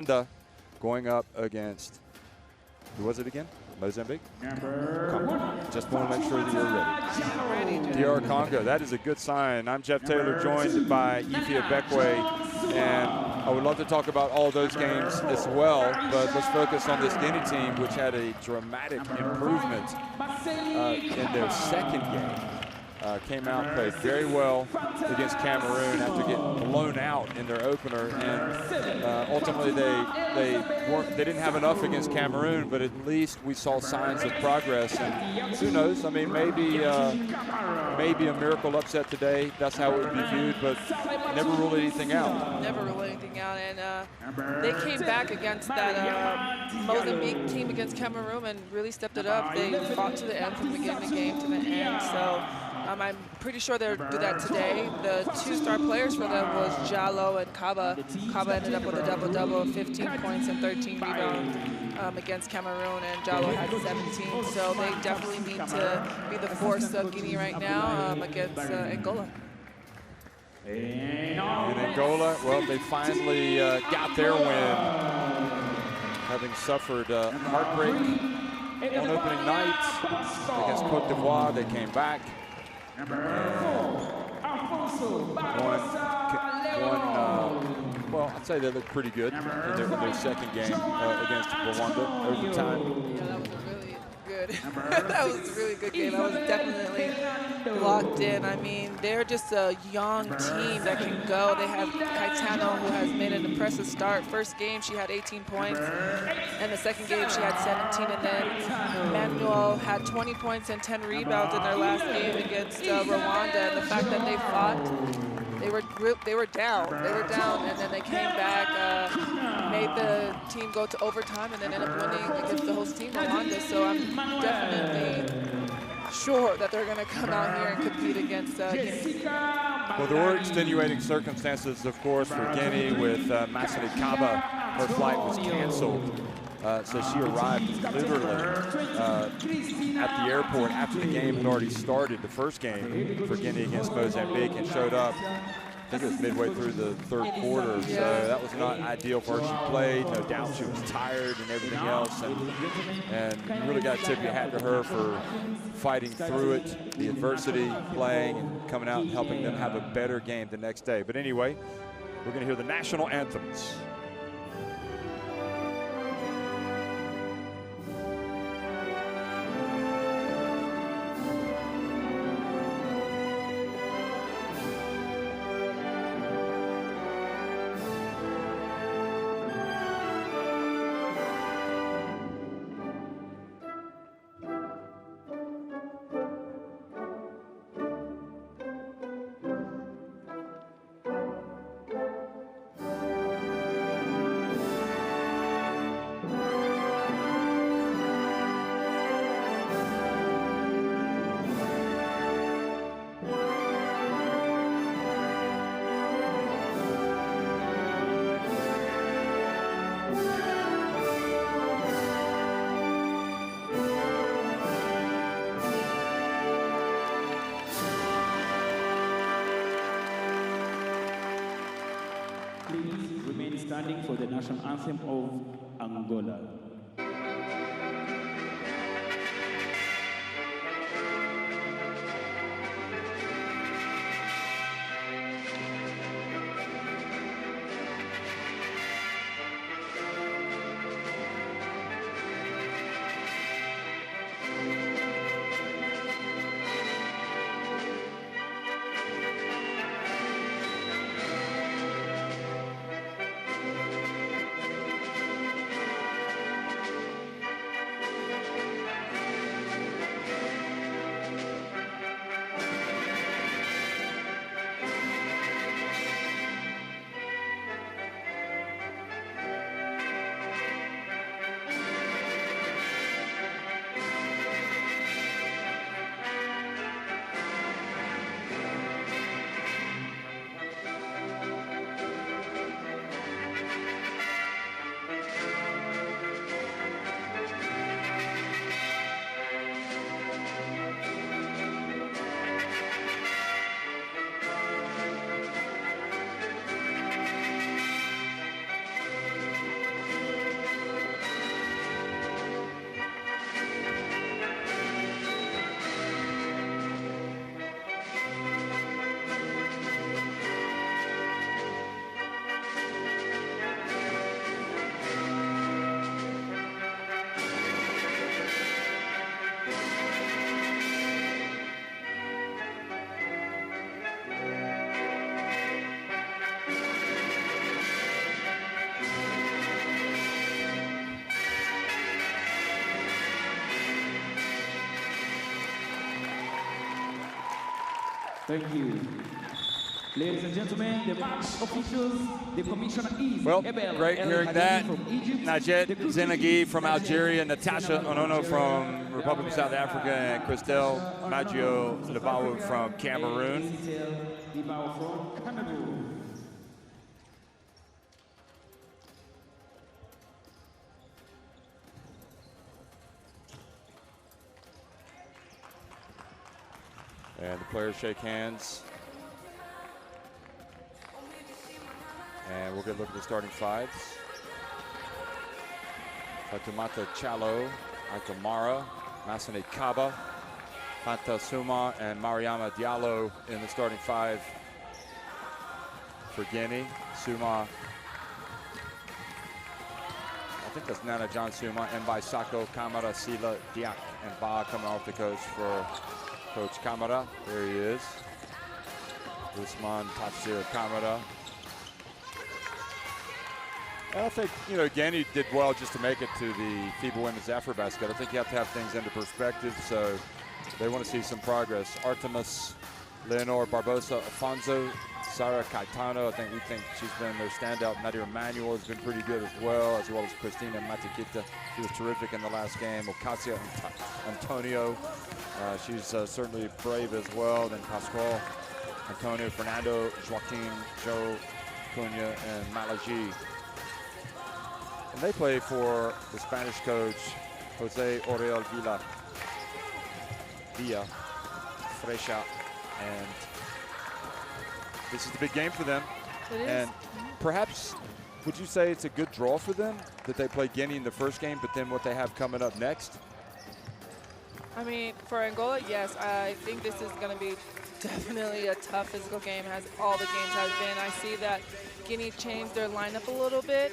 Rwanda going up against, who was it again? Mozambique? Just want to make sure that you're ready. DR Congo, that is a good sign. I'm Jeff Taylor, joined by Ifia Bekwe, and I would love to talk about all those games as well, but let's focus on this Guinea team, which had a dramatic improvement in their second game. Came out, played very well against Cameroon after getting blown out in their opener, and ultimately they didn't have enough against Cameroon, but at least we saw signs of progress. And who knows? I mean, maybe a miracle upset today. That's how it would be viewed, but never rule anything out. Never rule anything out, and they came back against that Mozambique team against Cameroon and really stepped it up. They fought to the end from the beginning of the game to the end. So. I'm pretty sure they'll do that today. The two star players for them was Jallo and Kaba. Kaba ended up with a double-double, 15 points and 13 rebounds against Cameroon, and Jallo had 17. So they definitely need to be the force of Guinea right now against Angola. In Angola, well, they finally got their win, having suffered heartbreak on opening night against Cote d'Ivoire. They came back. Well, I'd say they look pretty good in their second game against Rwanda overtime. Yeah, that was a really good. That was a really good game. I was definitely locked in. I mean, they're just a young team that can go. They have Caetano, who has made an impressive start. First game, she had 18 points. And the second game, she had 17. And then Manuel had 20 points and 10 rebounds in their last game against Rwanda. And the fact that they fought, they were down. They were down, and then they came back, made the team go to overtime, and then ended up winning against the host team, Rwanda. So I'm definitely sure that they're going to come out here and compete against Guinea. Well, there were extenuating circumstances, of course, for Guinea with Masini Kaba. Her flight was canceled. So she arrived literally at the airport after the game had already started, the first game for Guinea against Mozambique, and showed up, I think it was midway through the third quarter. So that was not ideal for her. She played, no doubt she was tired and everything else. And you really got to tip your hat to her for fighting through it, the adversity, playing, and coming out and helping them have a better game the next day. But anyway, we're going to hear the national anthems. Please remain standing for the national anthem of Angola. Thank you. Ladies and gentlemen, the match officials, the commissioner is Well, Ebel great El hearing Hadidi that. from Egypt, Najet the cookie, Zenagi from Najet Algeria, Natasha Onono from Algeria, Republic of South Africa, and Christelle Maggio Lebawa from Cameroon. Lebawa from Cameroon. And the players shake hands. And we'll get a look at the starting fives. Fatumata Chalo, Akamara, Masane Kaba, Fanta Suma, and Mariama Diallo in the starting five for Guinea. Suma, I think that's Nana John Suma, Mbai Sako, Kamara, Sila, Diak, and Ba coming off the coach for Coach Kamara. There he is. Usman Tafsir Kamara. And I think, you know, Guinea did well just to make it to the FIBA Women's AfroBasket. I think you have to have things into perspective, so they want to see some progress. Artemis, Leonor Barbosa, Afonso, Sarah Caetano, I think she's been their standout. Nadia Emanuel has been pretty good as well as Christina Matikita. She was terrific in the last game. Ocasio Antonio, she's certainly brave as well. Then Pascual, Antonio, Fernando, Joaquin, Joe, Cunha, and Malaji. And they play for the Spanish coach, Jose Oriol Villa Freixa, and this is the big game for them. It is. And perhaps, would you say it's a good draw for them that they play Guinea in the first game, but then what they have coming up next? I mean, for Angola, yes, I think this is going to be definitely a tough physical game, as all the games have been. I see that Guinea changed their lineup a little bit,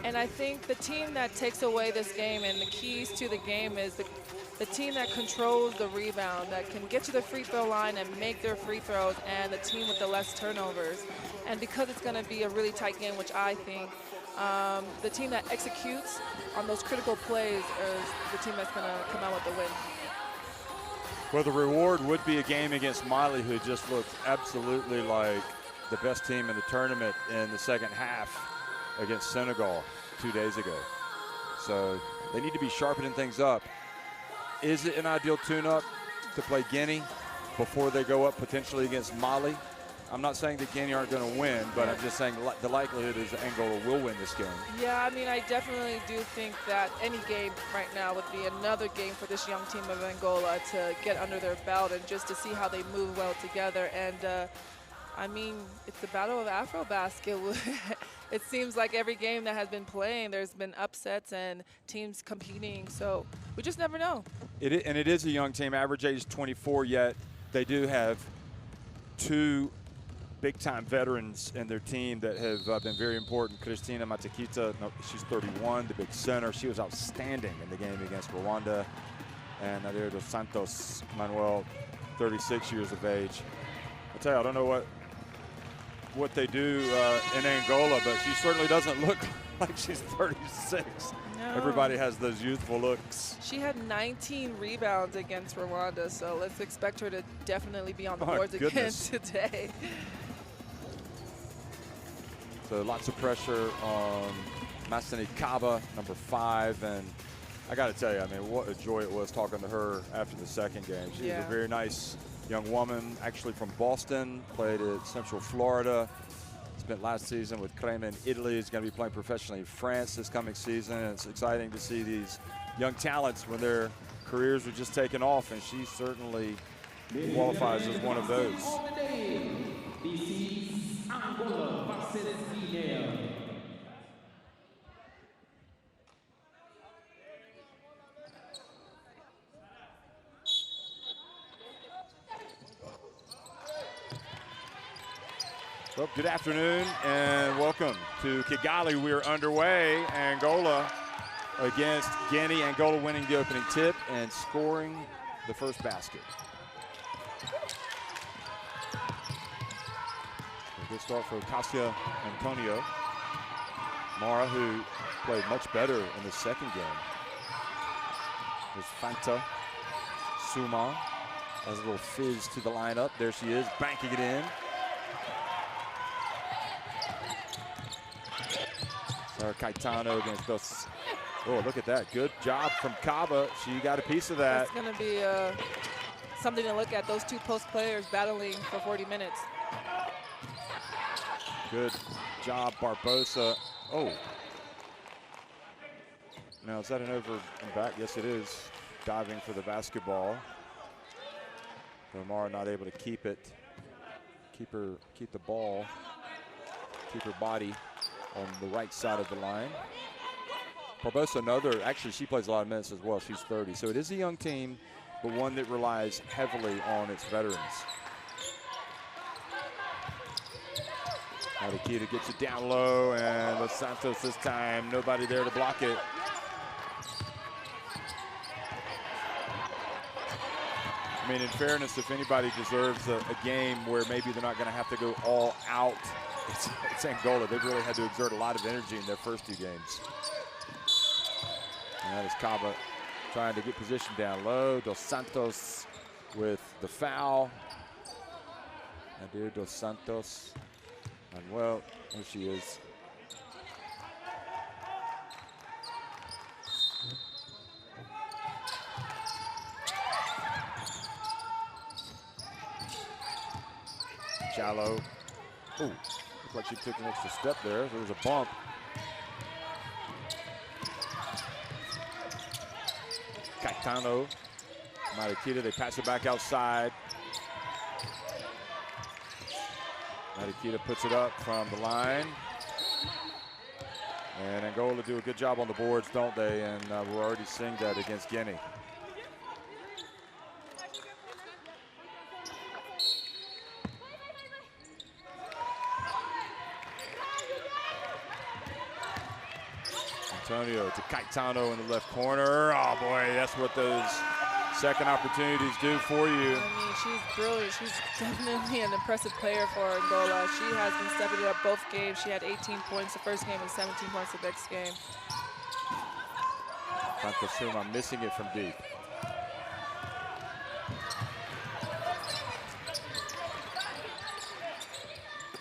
and I think the team that takes away this game and the keys to the game is the team that controls the rebound, that can get to the free throw line and make their free throws, and the team with the less turnovers. And because it's going to be a really tight game, which I think the team that executes on those critical plays is the team that's going to come out with the win. Well, the reward would be a game against Mali, who just looked absolutely like the best team in the tournament in the second half against Senegal 2 days ago. So they need to be sharpening things up. Is it an ideal tune-up to play Guinea before they go up potentially against Mali? I'm not saying that Guinea aren't going to win, but I'm just saying the likelihood is that Angola will win this game. Yeah, I mean, I definitely do think that any game right now would be another game for this young team of Angola to get under their belt and just to see how they move well together. And I mean, it's the battle of AfroBasket. It seems like every game that has been playing, there's been upsets and teams competing. So we just never know. It is a young team. Average age is 24, yet they do have two big-time veterans in their team that have been very important. Christina Matikita, she's 31, the big center. She was outstanding in the game against Rwanda. And Nadir dos Santos Manuel, 36 years of age. I tell you, I don't know what they do in Angola, but she certainly doesn't look like she's 36. No. Everybody has those youthful looks. She had 19 rebounds against Rwanda, so let's expect her to definitely be on the boards again today. So lots of pressure on Masane Kaba, number 5, and I got to tell you, I mean, what a joy it was talking to her after the second game. She's a very nice young woman, actually from Boston, played at Central Florida, spent last season with Crema in Italy, is going to be playing professionally in France this coming season, and it's exciting to see these young talents when their careers are just taking off, and she certainly qualifies as one of those. This is Angola versus Guinea. Well, good afternoon and welcome to Kigali. We are underway. Angola against Guinea. Angola winning the opening tip and scoring the first basket. A good start for Ocasio Antonio. Mara, who played much better in the second game. There's Fanta, Suma, Has a little fizz to the lineup. There she is, banking it in. So Caetano against Dos. Oh, look at that. Good job from Kaba. She got a piece of that. That's going to be something to look at, those two post players battling for 40 minutes. Good job, Barbosa. Oh. Now, is that an over and back? Yes, it is. Diving for the basketball. Omar not able to keep it. Keep the ball. Keep her body on the right side of the line. Barbosa, actually she plays a lot of minutes as well. She's 30. So it is a young team, but one that relies heavily on its veterans. Nikita gets it down low, and Los Santos this time, nobody there to block it. I mean, in fairness, if anybody deserves a game where maybe they're not going to have to go all out, it's Angola. They've really had to exert a lot of energy in their first two games. And that is Kaba trying to get position down low. Dos Santos with the foul. Nadir Dos Santos. And well, there she is. Shallow. Ooh, looked like she took an extra step there. There was a bump. Caetano, Marikita, they pass it back outside. Marikita puts it up from the line. And Angola do a good job on the boards, don't they? And we're already seeing that against Guinea. Antonio to Caetano in the left corner. Oh boy, that's what those second opportunities do for you. I mean, she's brilliant. She's definitely an impressive player for Angola. She has been stepping it up both games. She had 18 points the first game and 17 points the next game. Fantasuma missing it from deep.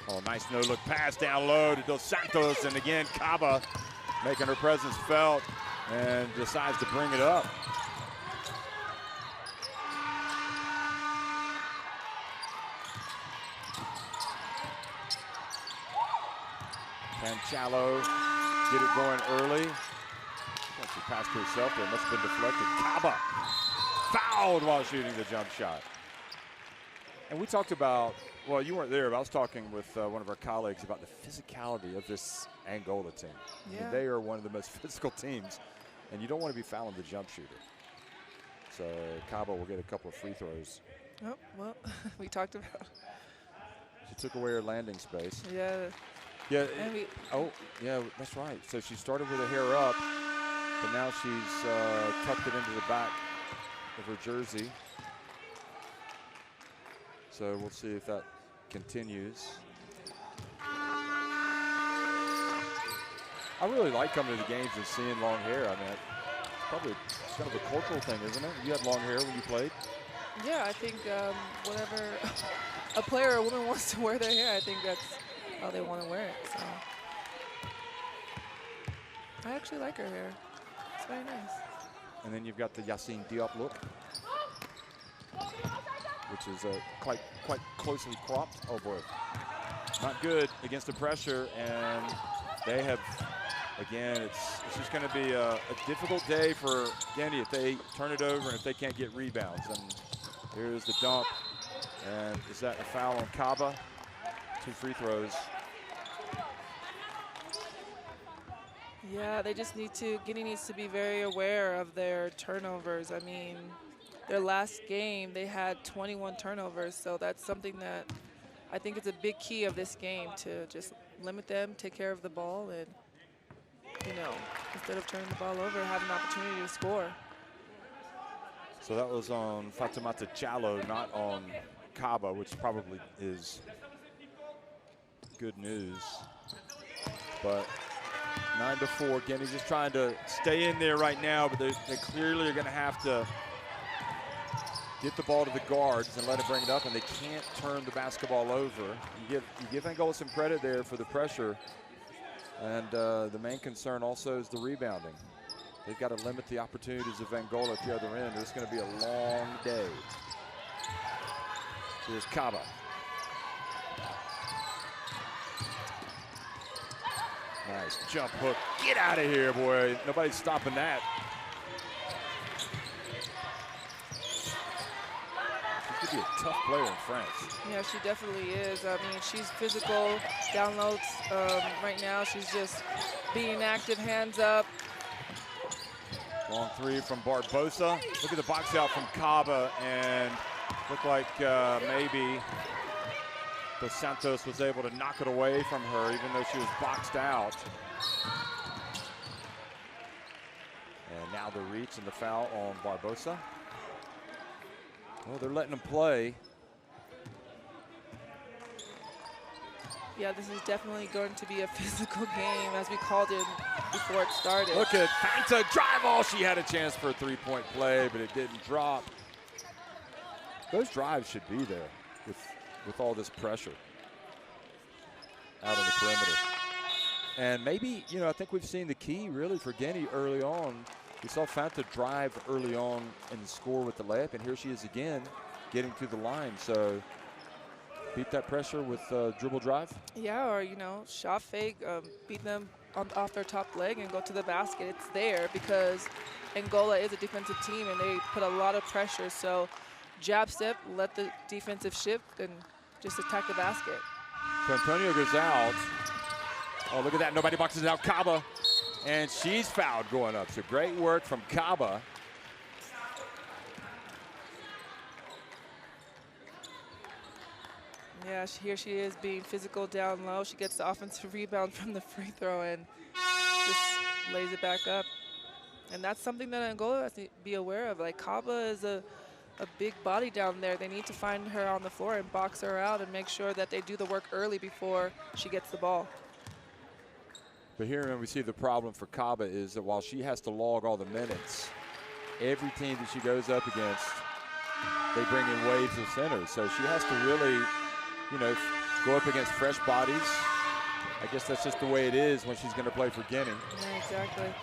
Oh, nice no-look pass down low to Dos Santos, and again, Kaba making her presence felt and decides to bring it up. Can Shallow get it going early? She passed to herself there, must have been deflected. Kaba fouled while shooting the jump shot. And we talked about, well, you weren't there, but I was talking with one of our colleagues about the physicality of this Angola team. Yeah. I mean, they are one of the most physical teams, and you don't want to be fouling the jump shooter. So Kaba will get a couple of free throws. Oh, well, we talked about. She took away her landing space. Yeah. Yeah. Oh, yeah, that's right. So she started with her hair up, but now she's tucked it into the back of her jersey. So we'll see if that continues. I really like coming to the games and seeing long hair. I mean, it's kind of a cultural thing, isn't it? You had long hair when you played? Yeah, I think whatever a player or a woman wants to wear their hair, I think that's how they want to wear it. So I actually like her hair. It's very nice. And then you've got the Yassine Diop look, which is quite closely cropped. Oh boy, not good against the pressure, and they have, again, it's just going to be a difficult day for Guinea if they turn it over and if they can't get rebounds. And here's the dump, and is that a foul on Kaba? 2 free throws. Yeah, they just need to, Guinea needs to be very aware of their turnovers. I mean, their last game, they had 21 turnovers, so that's something that I think is a big key of this game, to just limit them, take care of the ball, and, you know, instead of turning the ball over, have an opportunity to score. So that was on Fatoumata Diallo, not on Kaba, which probably is good news. But 9-4, Guinea's just trying to stay in there right now, but they clearly are going to have to get the ball to the guards and let it bring it up, and they can't turn the basketball over. You give Angola some credit there for the pressure, and the main concern also is the rebounding. They've got to limit the opportunities of Angola at the other end. It's going to be a long day. Here's Kaba. Nice jump hook. Get out of here, boy. Nobody's stopping that. She's going to be a tough player in France. Yeah, she definitely is. I mean, she's physical, downloads right now. She's just being active, hands up. Long three from Barbosa. Look at the box out from Kaba, and looked like maybe Dos Santos was able to knock it away from her, even though she was boxed out. And now the reach and the foul on Barbosa. Well, they're letting them play. Yeah, this is definitely going to be a physical game, as we called it before it started. Look at Fanta drive ball. She had a chance for a three-point play, but it didn't drop. Those drives should be there with all this pressure out on the perimeter. And maybe, you know, I think we've seen the key really for Guinea early on. We saw Fanta drive early on and score with the layup, and here she is again getting to the line. So beat that pressure with dribble drive? Yeah, or, you know, shot fake, beat them off their top leg and go to the basket. It's there because Angola is a defensive team and they put a lot of pressure. So jab step, let the defensive shift, and just attack the basket. So Antonio goes out. Oh, look at that. Nobody boxes out Kaba. And she's fouled going up. So great work from Kaba. Yeah, here she is being physical down low. She gets the offensive rebound from the free throw and just lays it back up. And that's something that Angola has to be aware of. Like, Kaba is a big body down there. They need to find her on the floor and box her out and make sure that they do the work early before she gets the ball. But here we see the problem for Kaba is that while she has to log all the minutes, every team that she goes up against, they bring in waves of centers. So she has to really, you know, go up against fresh bodies. I guess that's just the way it is when she's going to play for Guinea. Yeah, exactly.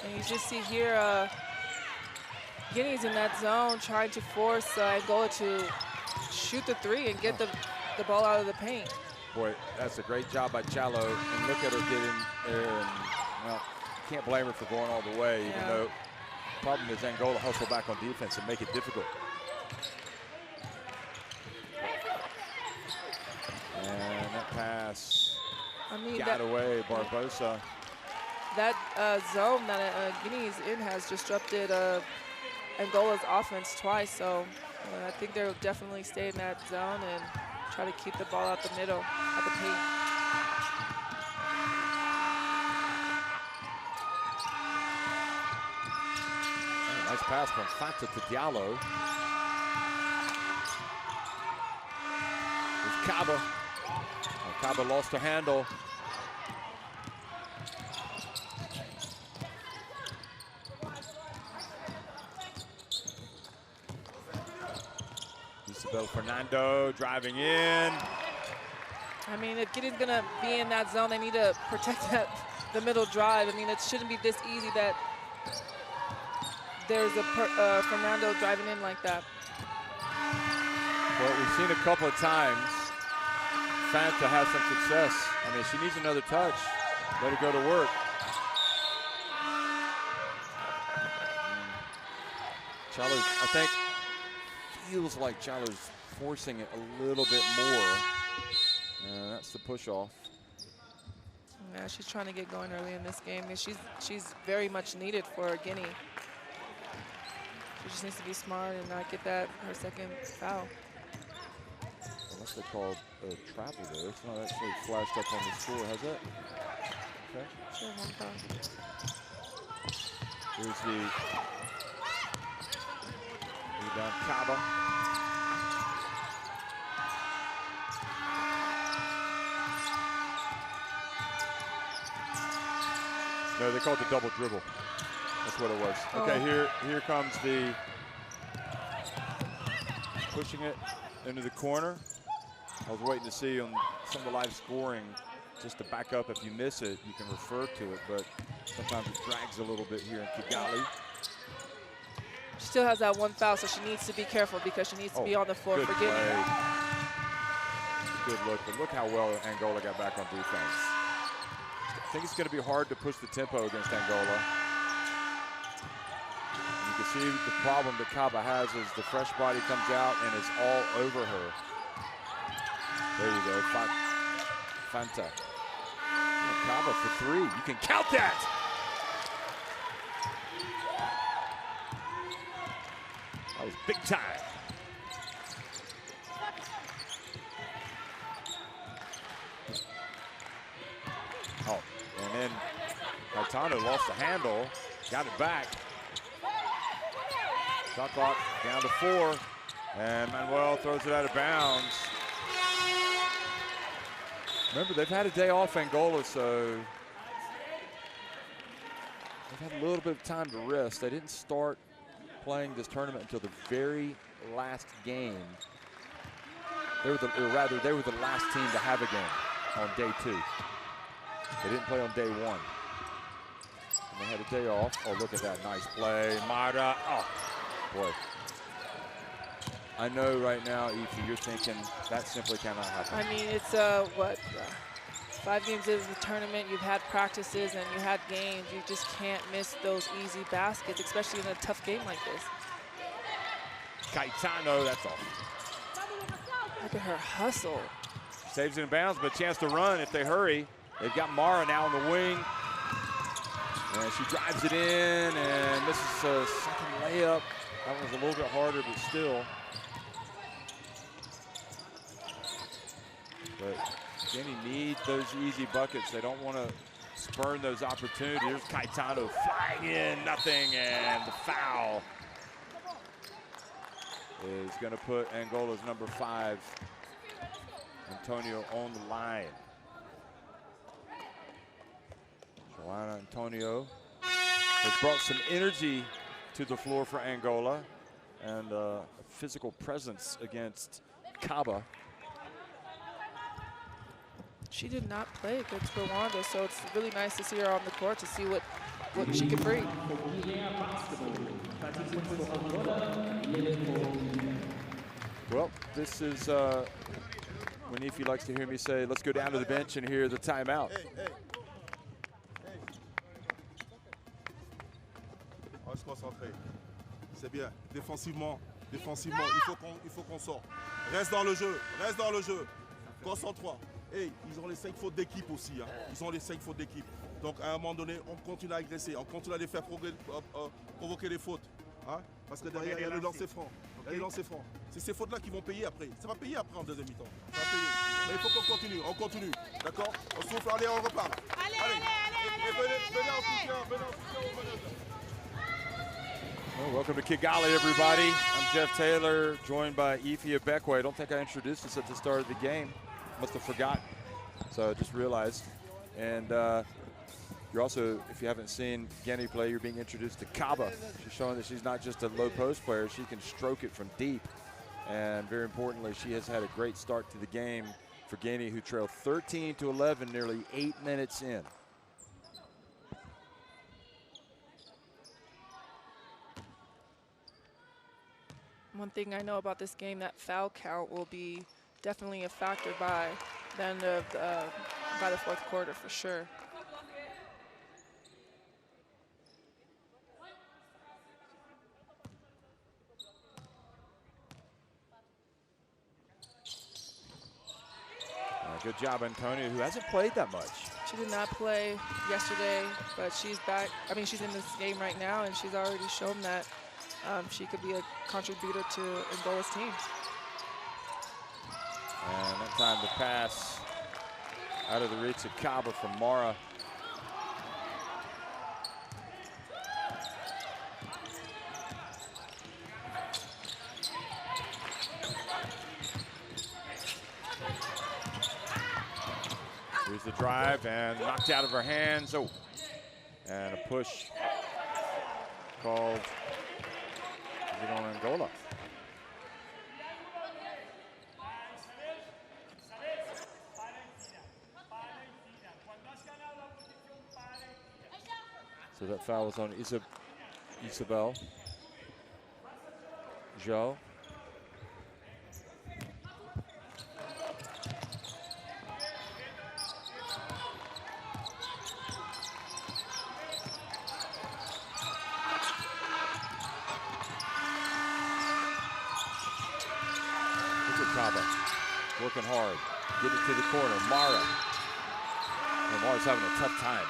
And you just see here, Guinea's in that zone trying to force Angola to shoot the three and get the ball out of the paint. Boy, that's a great job by Chalo. And look at her get in there. And, well, can't blame her for going all the way, even though the problem is Angola hustle back on defense and make it difficult. And that pass got away, Barbosa. That zone that Guinea is in has disrupted Angola's offense twice, so I think they'll definitely stay in that zone and try to keep the ball out the middle, at the paint. Oh, nice pass from Fanta to Diallo. There's Kaba. Oh, Kaba lost her handle. Isabel Fernando driving in. I mean, if Guinea's gonna be in that zone, they need to protect the middle drive. I mean, it shouldn't be this easy that there's a Fernando driving in like that. Well, we've seen a couple of times Fanta have some success. I mean, she needs another touch. Let her go to work. Chalo, I think, feels like Chalo's forcing it a little bit more. And that's the push off. Yeah, she's trying to get going early in this game. And she's very much needed for Guinea. She just needs to be smart and not get her second foul. Unless they called travel there. It's not actually flashed up on the score, has it? Okay. Sure, one foul. Here's the rebound, Kaba. No, they called the double dribble. That's what it was. Okay, here comes the pushing it into the corner. I was waiting to see on some of the live scoring just to back up. If you miss it, you can refer to it, but sometimes it drags a little bit here in Kigali. She still has that one foul, so she needs to be careful because she needs to be on the floor for Guinea. Good look, but look how well Angola got back on defense. I think it's going to be hard to push the tempo against Angola. And you can see the problem that Kaba has is the fresh body comes out and is all over her. There you go, Fanta. Kaba for three, you can count that! That was big time. Oh, and then Gaetano lost the handle, got it back. Shot clock down to 4, and Manuel throws it out of bounds. Remember, they've had a day off, Angola, so they've had a little bit of time to rest. They didn't start playing this tournament until the very last game. They were the last team to have a game on day 2. They didn't play on day 1. And they had a day off. Oh, look at that nice play. Mara, oh, boy. I know right now, Ify, you're thinking that simply cannot happen. I mean, it's, 5 games into the tournament, you've had practices and you had games. You just can't miss those easy baskets, especially in a tough game like this. Gaetano, that's all. Look at her hustle. Saves it in bounds, but a chance to run if they hurry. They've got Mara now on the wing. And she drives it in, and this is a second layup. That was a little bit harder, but still. But Guinea needs those easy buckets. They don't want to spurn those opportunities. Here's Gaetano flying in, nothing, and the foul is going to put Angola's number 5, Antonio, on the line. Joana Antonio has brought some energy to the floor for Angola and a physical presence against Kaba. She did not play against Rwanda, so it's really nice to see her on the court to see what she can bring. Well, this is when Ify likes to hear me say, let's go down to the bench and hear the timeout. On va se concentrer. C'est bien. Défensivement, il faut qu'on sorte. Reste dans le jeu, Concentre-toi. Hey, ils ont les 5 fautes d'équipe aussi. Hein. Ils ont les 5 fautes d'équipe. Donc à un moment donné, on continue à agresser, on continue à les faire provoquer des fautes. Hein. Parce que derrière, il y a le lancer franc. C'est ces fautes-là qui vont payer après. Ça va payer après en deuxième mi-temps. Ça va payer. Mais il faut qu'on continue, D'accord? On souffle, allez, on repart. Allez. Venez en soutien, Well, welcome to Kigali, everybody. I'm Jeff Taylor, joined by Ify Abekwe. I don't think I introduced us at the start of the game. Must have forgotten, so I just realized. And you're also, if you haven't seen Guinea play, you're being introduced to Kaba. She's showing that she's not just a low post player, she can stroke it from deep. And very importantly, she has had a great start to the game for Guinea, who trailed 13-11 nearly 8 minutes in. One thing I know about this game, that foul count will be definitely a factor by the end of by the 4th quarter for sure. Good job, Antonio, who hasn't played that much. She did not play yesterday, but she's back. I mean, she's in this game right now, and she's already shown that she could be a contributor to Angola's team. And that time the pass out of the reach of Kaba from Mara. Here's the drive and knocked out of her hands. Oh, and a push called on Angola. So that foul was on Isabel. Joe. Working hard, get it to the corner. Mara. And Mara's having a tough time.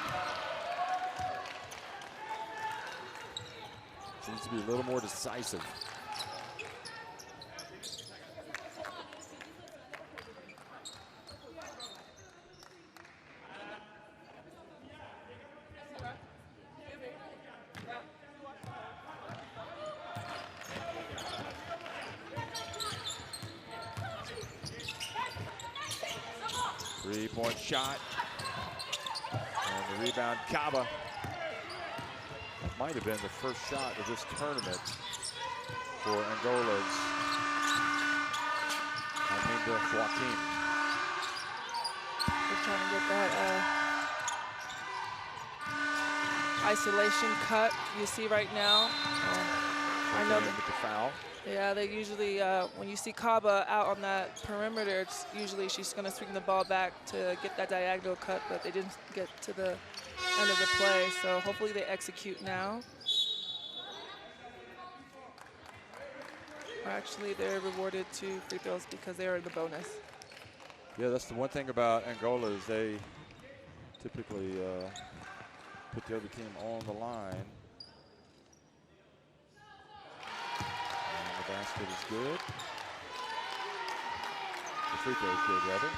She needs to be a little more decisive. Three-point shot. And the rebound, Kaba. That might have been the first shot of this tournament for Angola's Aminda Joaquin. They're trying to get that isolation cut you see right now. I know that with the foul. Yeah, they usually, when you see Kaba out on that perimeter, it's usually she's going to swing the ball back to get that diagonal cut, but they didn't get to the end of the play, so hopefully they execute now. Or actually, they're rewarded 2 free throws because they are in the bonus. Yeah, that's the one thing about Angola is they typically put the other team on the line. Basket is good. The free throw is good, rather.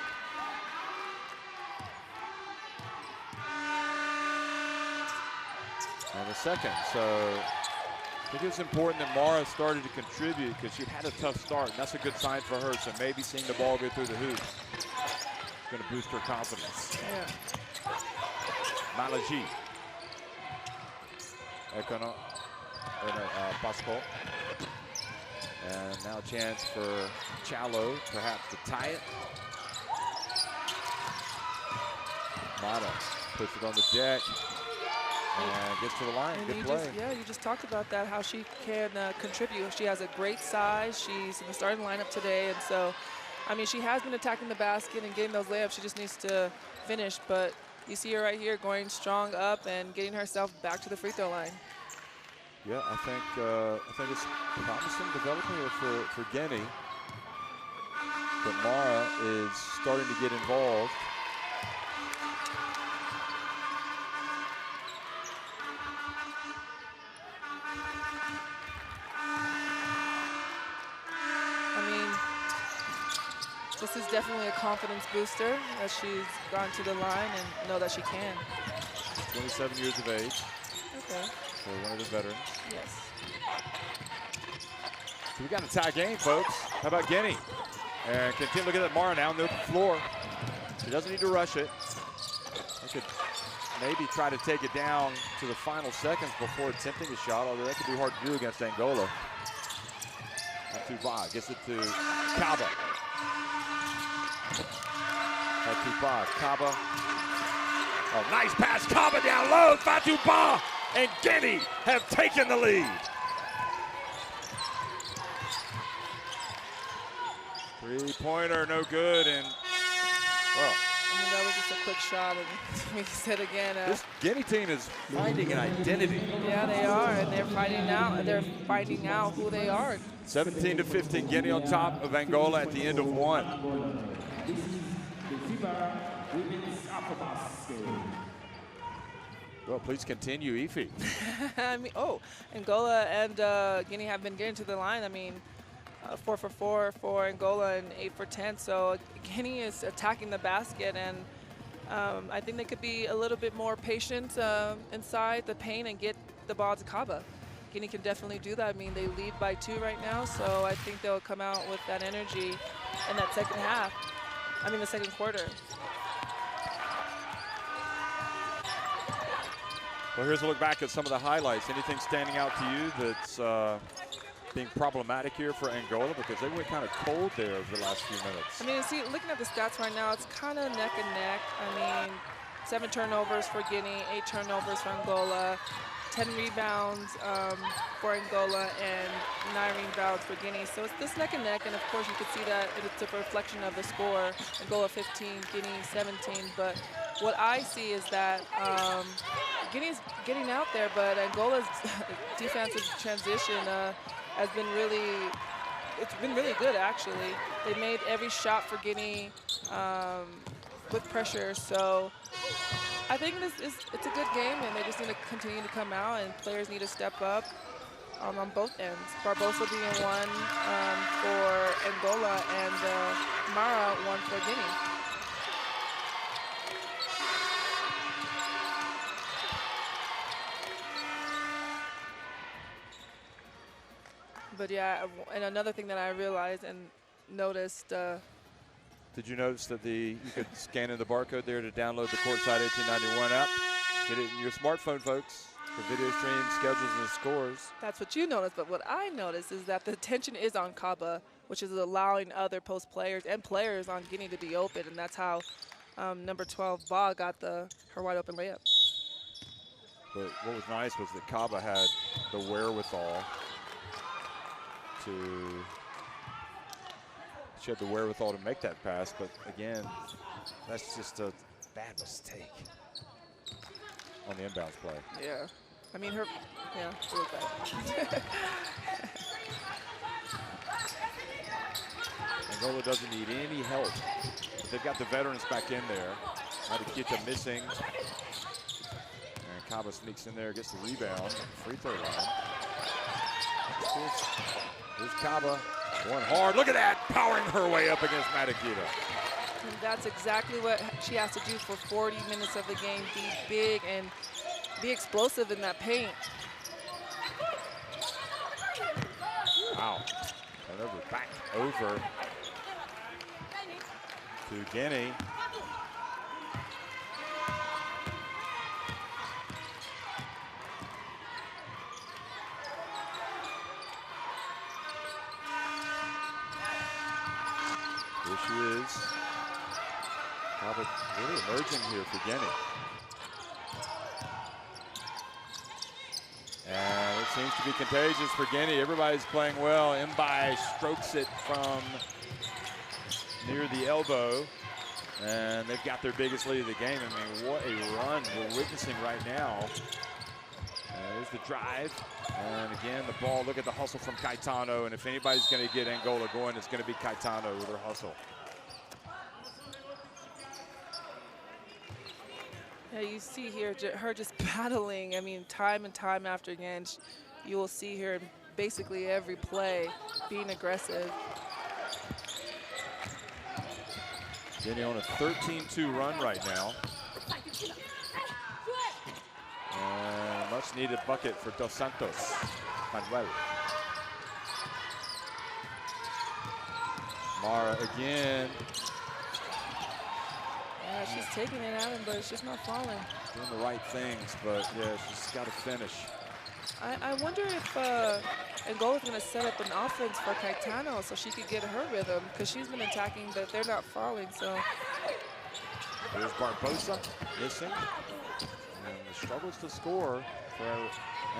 And the second. So I think it's important that Mara started to contribute because she had a tough start, and that's a good sign for her. So maybe seeing the ball go through the hoops is going to boost her confidence. Yeah. Malaji. Pascal. And now a chance for Chalo, perhaps to tie it. Mata puts it on the deck and gets to the line. Good play. You just talked about that, how she can contribute. She has a great size. She's in the starting lineup today. And so, I mean, she has been attacking the basket and getting those layups. She just needs to finish. But you see her right here going strong up and getting herself back to the free throw line. Yeah, I think it's promising developing here for Guinea. But Mara is starting to get involved. I mean, this is definitely a confidence booster as she's gone to the line and know that she can. 27 years of age. Okay. So one of the veterans. Yes. So we got a tie game, folks. How about Guinea? And continue. Look at that Mara now on the open floor. She doesn't need to rush it. They could maybe try to take it down to the final seconds before attempting a shot, although that could be hard to do against Angola. Not too bad. Gets it to Kaba. Not too bad. Kaba. Oh, nice pass. Kaba down low. Fatuba and Guinea have taken the lead. Three-pointer, no good, and well. I mean, that was just a quick shot, and we said again. This Guinea team is finding an identity. Yeah, they are, and they're finding out who they are. 17-15, Guinea on top of Angola at the end of one. This is the FIBA Women's AfroBasket. Well, please continue, Ify. I mean, Angola and Guinea have been getting to the line. I mean, 4 for 4 for Angola and 8 for 10. So Guinea is attacking the basket, and I think they could be a little bit more patient inside the paint and get the ball to Kaba. Guinea can definitely do that. I mean, they lead by 2 right now, so I think they'll come out with that energy in that second quarter. Well, here's a look back at some of the highlights. Anything standing out to you that's being problematic here for Angola? Because they went kind of cold there over the last few minutes. I mean, see, looking at the stats right now, it's kind of neck and neck. I mean, 7 turnovers for Guinea, 8 turnovers for Angola, 10 rebounds for Angola, and 9 rebounds for Guinea. So it's this neck and neck, and of course you can see that it's a reflection of the score. Angola 15, Guinea 17. But what I see is that Guinea's getting out there, but Angola's defensive transition has been it's been really good, actually. They made every shot for Guinea with pressure. So I think it's a good game, and they just need to continue to come out, and players need to step up on both ends. Barbosa being one for Angola, and Mara one for Guinea. But yeah, and another thing that I realized and noticed. Did you notice that you could scan in the barcode there to download the Courtside 1891 app? Get it in your smartphone, folks, for video streams, schedules, and scores. That's what you noticed, but what I noticed is that the attention is on Kaba, which is allowing other post players and players on Guinea to be open, and that's how number 12 Ba got her wide open layup. But what was nice was that Kaba had the wherewithal she had the wherewithal to make that pass, but again, that's just a bad mistake on the inbounds play. Yeah, I mean it was bad. Angola doesn't need any help. They've got the veterans back in there. Adikita missing. And Kaba sneaks in there, gets the rebound. Free throw line. Here's Kaba. Going hard. Look at that. Powering her way up against Madikita. And that's exactly what she has to do for 40 minutes of the game. Be big and be explosive in that paint. Wow. Turnover back over to Guinea. Here she is. Probably really emerging here for Guinea. And it seems to be contagious for Guinea. Everybody's playing well. Mbai strokes it from near the elbow. And they've got their biggest lead of the game. I mean, what a run we're witnessing right now. There's the drive. And again, the ball, look at the hustle from Caetano. And if anybody's going to get Angola going, it's going to be Caetano with her hustle. Yeah, you see here her just battling. I mean, time and time after again, you will see her in basically every play being aggressive. Guinea on a 13-2 run right now. And much needed bucket for Dos Santos. Manuel. Mara again. Yeah, she's taking it at him, but it's just not falling. Doing the right things, but yeah, she's got to finish. I wonder if Angola's going to set up an offense for Caetano so she could get her rhythm, because she's been attacking, but they're not falling. So there's Barbosa missing, and the struggles to score for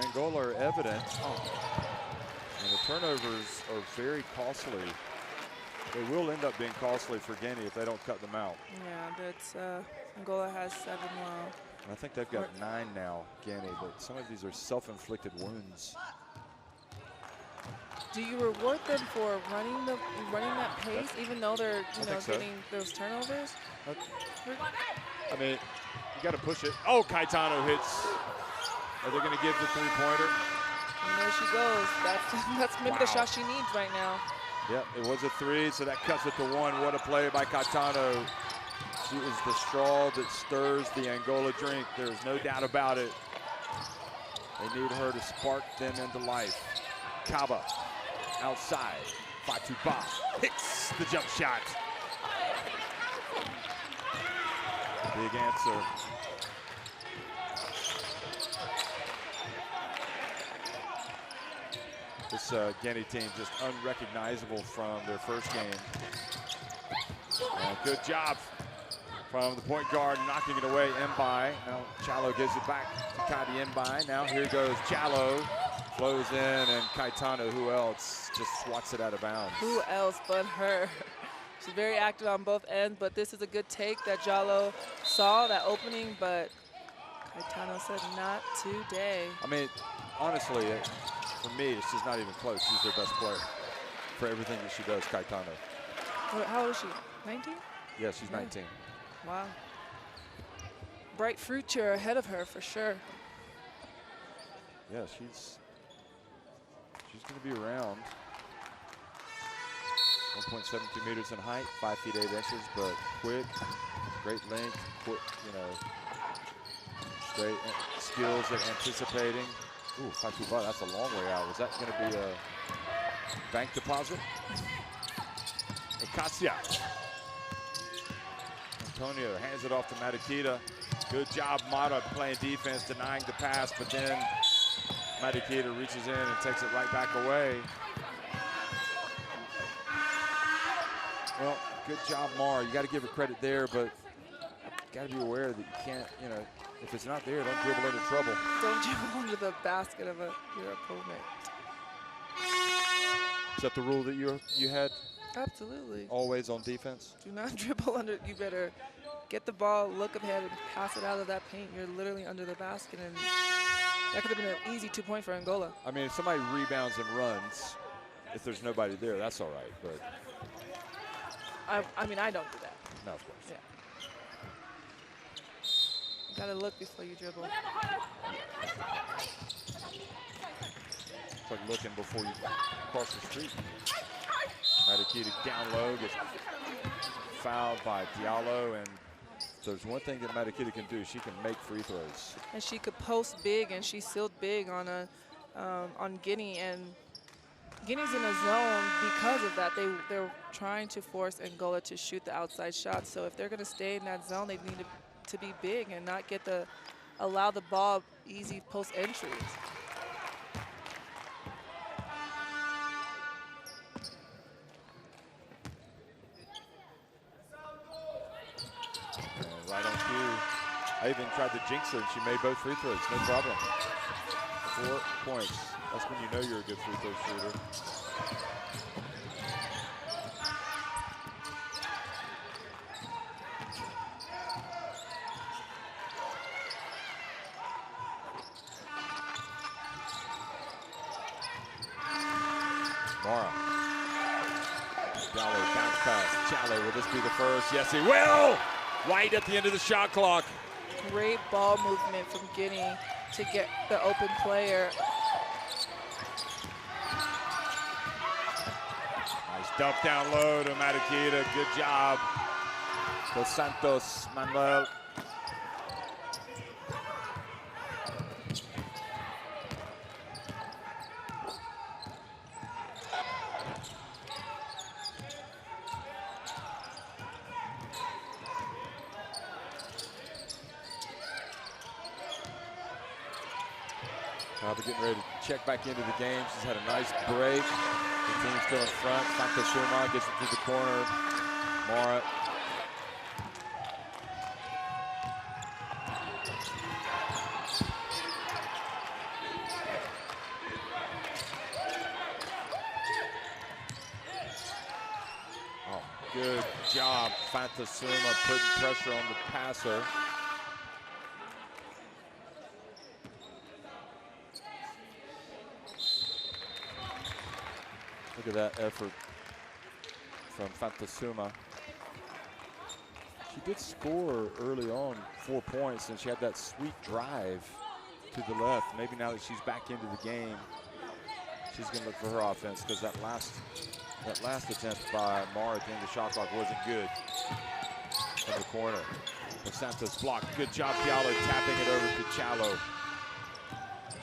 Angola are evident. And the turnovers are very costly. They will end up being costly for Guinea if they don't cut them out. Yeah, that's Angola has 7 now. I think they've got 9 now, Guinea, but some of these are self-inflicted wounds. Do you reward them for running that pace, even though they're getting those turnovers? I mean, you got to push it. Oh, Caetano hits. Are they going to give the three-pointer? And there she goes. That's maybe the shot she needs right now. Yep, it was a 3, so that cuts it to 1. What a play by Caetano. She is the straw that stirs the Angola drink. There's no doubt about it. They need her to spark them into life. Kaba outside. Fatou Ba hits the jump shot. Big answer. This Guinea team just unrecognizable from their first game. Good job from the point guard, knocking it away, Mbai. Now Challo gives it back to Kadi Mbai. Now here goes Challo, flows in, and Caetano, who else, just swats it out of bounds. Who else but her? She's very active on both ends, but this is a good take that Jallo saw, that opening, but Caetano said not today. I mean, honestly, for me, it's just not even close. She's their best player for everything that she does, Caetano. How old is she, 19? Yeah, she's 19. Wow. Bright future ahead of her, for sure. Yeah, she's going to be around. 1.72 meters in height, 5 feet 8 inches, but quick, great length, quick, you know, great skills at anticipating. Ooh, 5 feet, that's a long way out. Was that going to be a bank deposit? Acacia. Antonio hands it off to Matakita. Good job, Mata, playing defense, denying the pass, but then Matakita reaches in and takes it right back away. Well, good job, Mara. You got to give her credit there, but you got to be aware that you can't, you know, if it's not there, don't dribble into trouble. Don't dribble under the basket of your opponent. Is that the rule that you had? Absolutely. Always on defense? Do not dribble under. You better get the ball, look ahead, and pass it out of that paint. You're literally under the basket, and that could have been an easy 2-point for Angola. I mean, if somebody rebounds and runs, if there's nobody there, that's all right, but. I mean, I don't do that. No, of course. Yeah. You gotta look before you dribble. It's like looking before you cross the street. Matakita down low, gets fouled by Diallo, and there's one thing that Matakita can do. She can make free throws. And she could post big, and she sealed big on Guinea, and Guinea's in a zone because of that. They're trying to force Angola to shoot the outside shot. So if they're going to stay in that zone, they need to be big and not allow the ball easy post entries. Right on cue. I even tried to jinx her, and she made both free throws. No problem. 4 points. That's when you know you're a good free throw shooter. Mara. Diallo, bounce pass. Challo, will this be the first? Yes, he will! Right at the end of the shot clock. Great ball movement from Guinea to get the open player. Nice dump down low to Matakita. Good job. Dos Santos, Manuel. Probably getting ready to check back into the game. She's had a nice break. The team's still in front. Fakasuma gets it through the corner. Mara. Oh, good job, Fakasuma, putting pressure on the passer. Look at that effort from Fakasuma. She did score early on 4 points, and she had that sweet drive to the left. Maybe now that she's back into the game, she's going to look for her offense, because that last attempt by Mara at the end of the shot clock wasn't good in the corner. But Santos blocked. Good job, Diallo, tapping it over to Challo.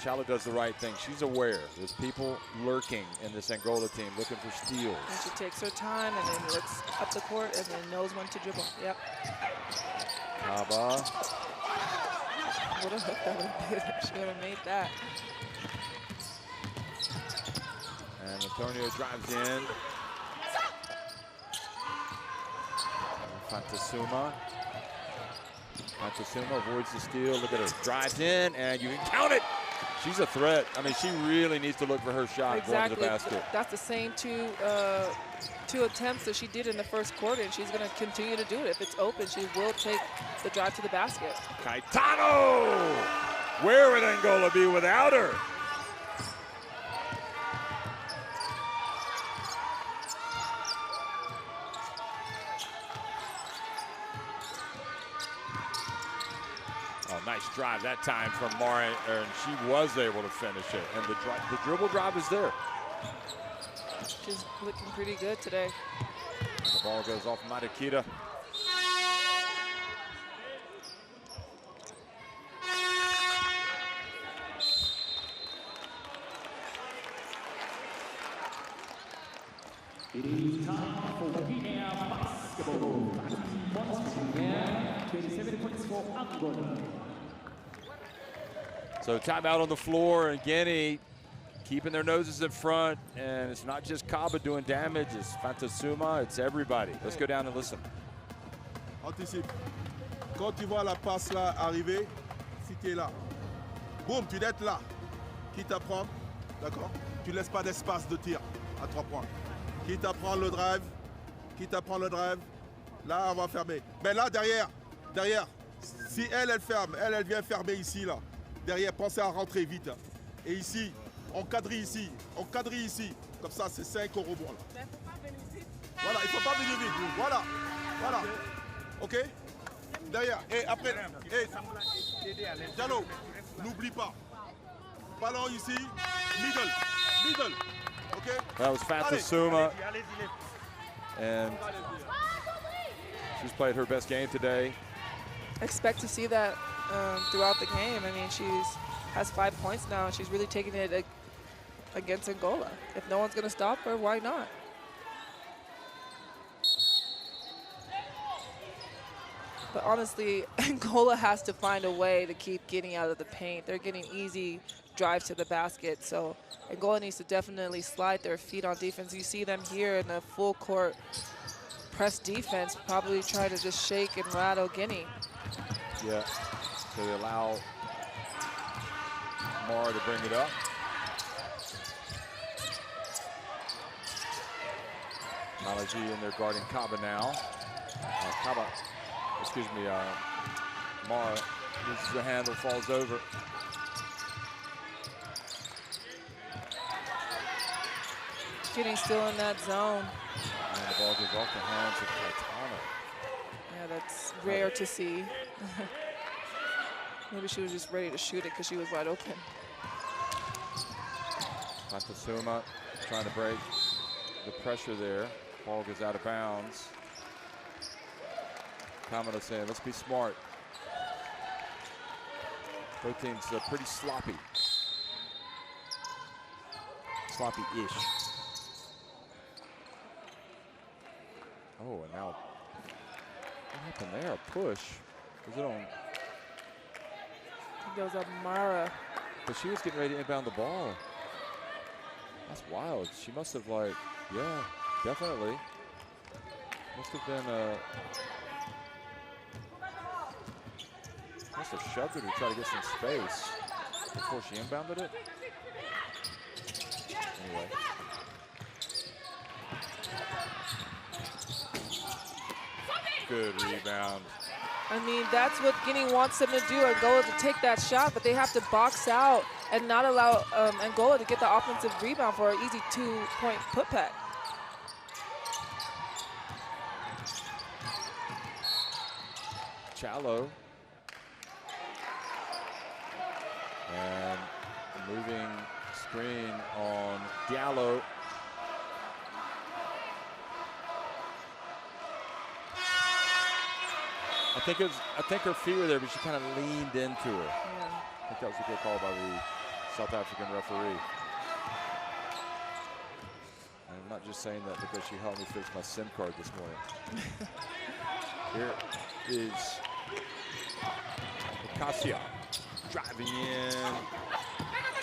Challo does the right thing. She's aware there's people lurking in this Angola team looking for steals. And she takes her time and then looks up the court and then knows when to dribble. Yep. Kaba. What a hook that would have been. She would have made that. And Antonio drives in. Fakasuma. Fantasuma avoids the steal. Look at her. Drives in, and you can count it. She's a threat. I mean, she really needs to look for her shot going to the basket. That's the same two attempts that she did in the first quarter, and she's going to continue to do it. If it's open, she will take the drive to the basket. Caetano! Where would Angola be without her? Oh, nice drive that time from Mara, and she was able to finish it. And the dribble drive is there. She's looking pretty good today. And the ball goes off Marikita. It is time for Guinea basketball. 27 points for Angola. So timeout on the floor, and Guinea keeping their noses in front, and it's not just Kaba doing damage, it's Fantasuma, it's everybody. Let's go down and listen. Anticipe. Quand tu vois la passe là arriver, si tu es là, boum, tu dois être là. Quitte à prendre, d'accord? Tu laisses pas d'espace de tir à 3 points. Quitte à prendre le drive, là on va fermer. Mais là derrière, si elle ferme, elle vient fermer ici là. Derrière, pensez à rentrer vite. Et ici, on quadrille ici. Comme ça, c'est 5 au rebond là. Voilà, il ne faut pas venir vite. Voilà. OK? Derrière. Et après, Diallo, n'oublie pas. Ballon ici, middle. OK? That was Fantasuma. And she's played her best game today. Expect to see that throughout the game. I mean, has 5 points now, and she's really taking it against Angola. If no one's going to stop her, why not? But honestly, Angola has to find a way to keep getting out of the paint. They're getting easy drives to the basket, so Angola needs to definitely slide their feet on defense. You see them here in the full court press defense, probably trying to just shake and rattle Guinea. Yeah, so they allow Mara to bring it up. Malaji in there guarding Kaba now. Mara loses the handle, falls over. Guinea still in that zone. And the ball goes off the hands of Caetano. Yeah, that's rare to see. Maybe she was just ready to shoot it because she was wide open. Fantasuma trying to break the pressure there. Ball goes out of bounds. Kamada saying, let's be smart. Both teams are pretty sloppy. Sloppy-ish. Oh, and now, what happened there? A push? Was it on? I think that was Mara. But she was getting ready to inbound the ball. That's wild. She must have yeah, definitely. Must have been must have shoved it to try to get some space before she inbounded it. Anyway. Good rebound. I mean, that's what Guinea wants them to do, Angola to take that shot, but they have to box out and not allow Angola to get the offensive rebound for an easy 2-point putback. Chalo. And a moving screen on Diallo. I think her feet were there, but she kind of leaned into her. Yeah. I think that was a good call by the South African referee. I'm not just saying that because she helped me fix my SIM card this morning. Here is Ocasio driving in.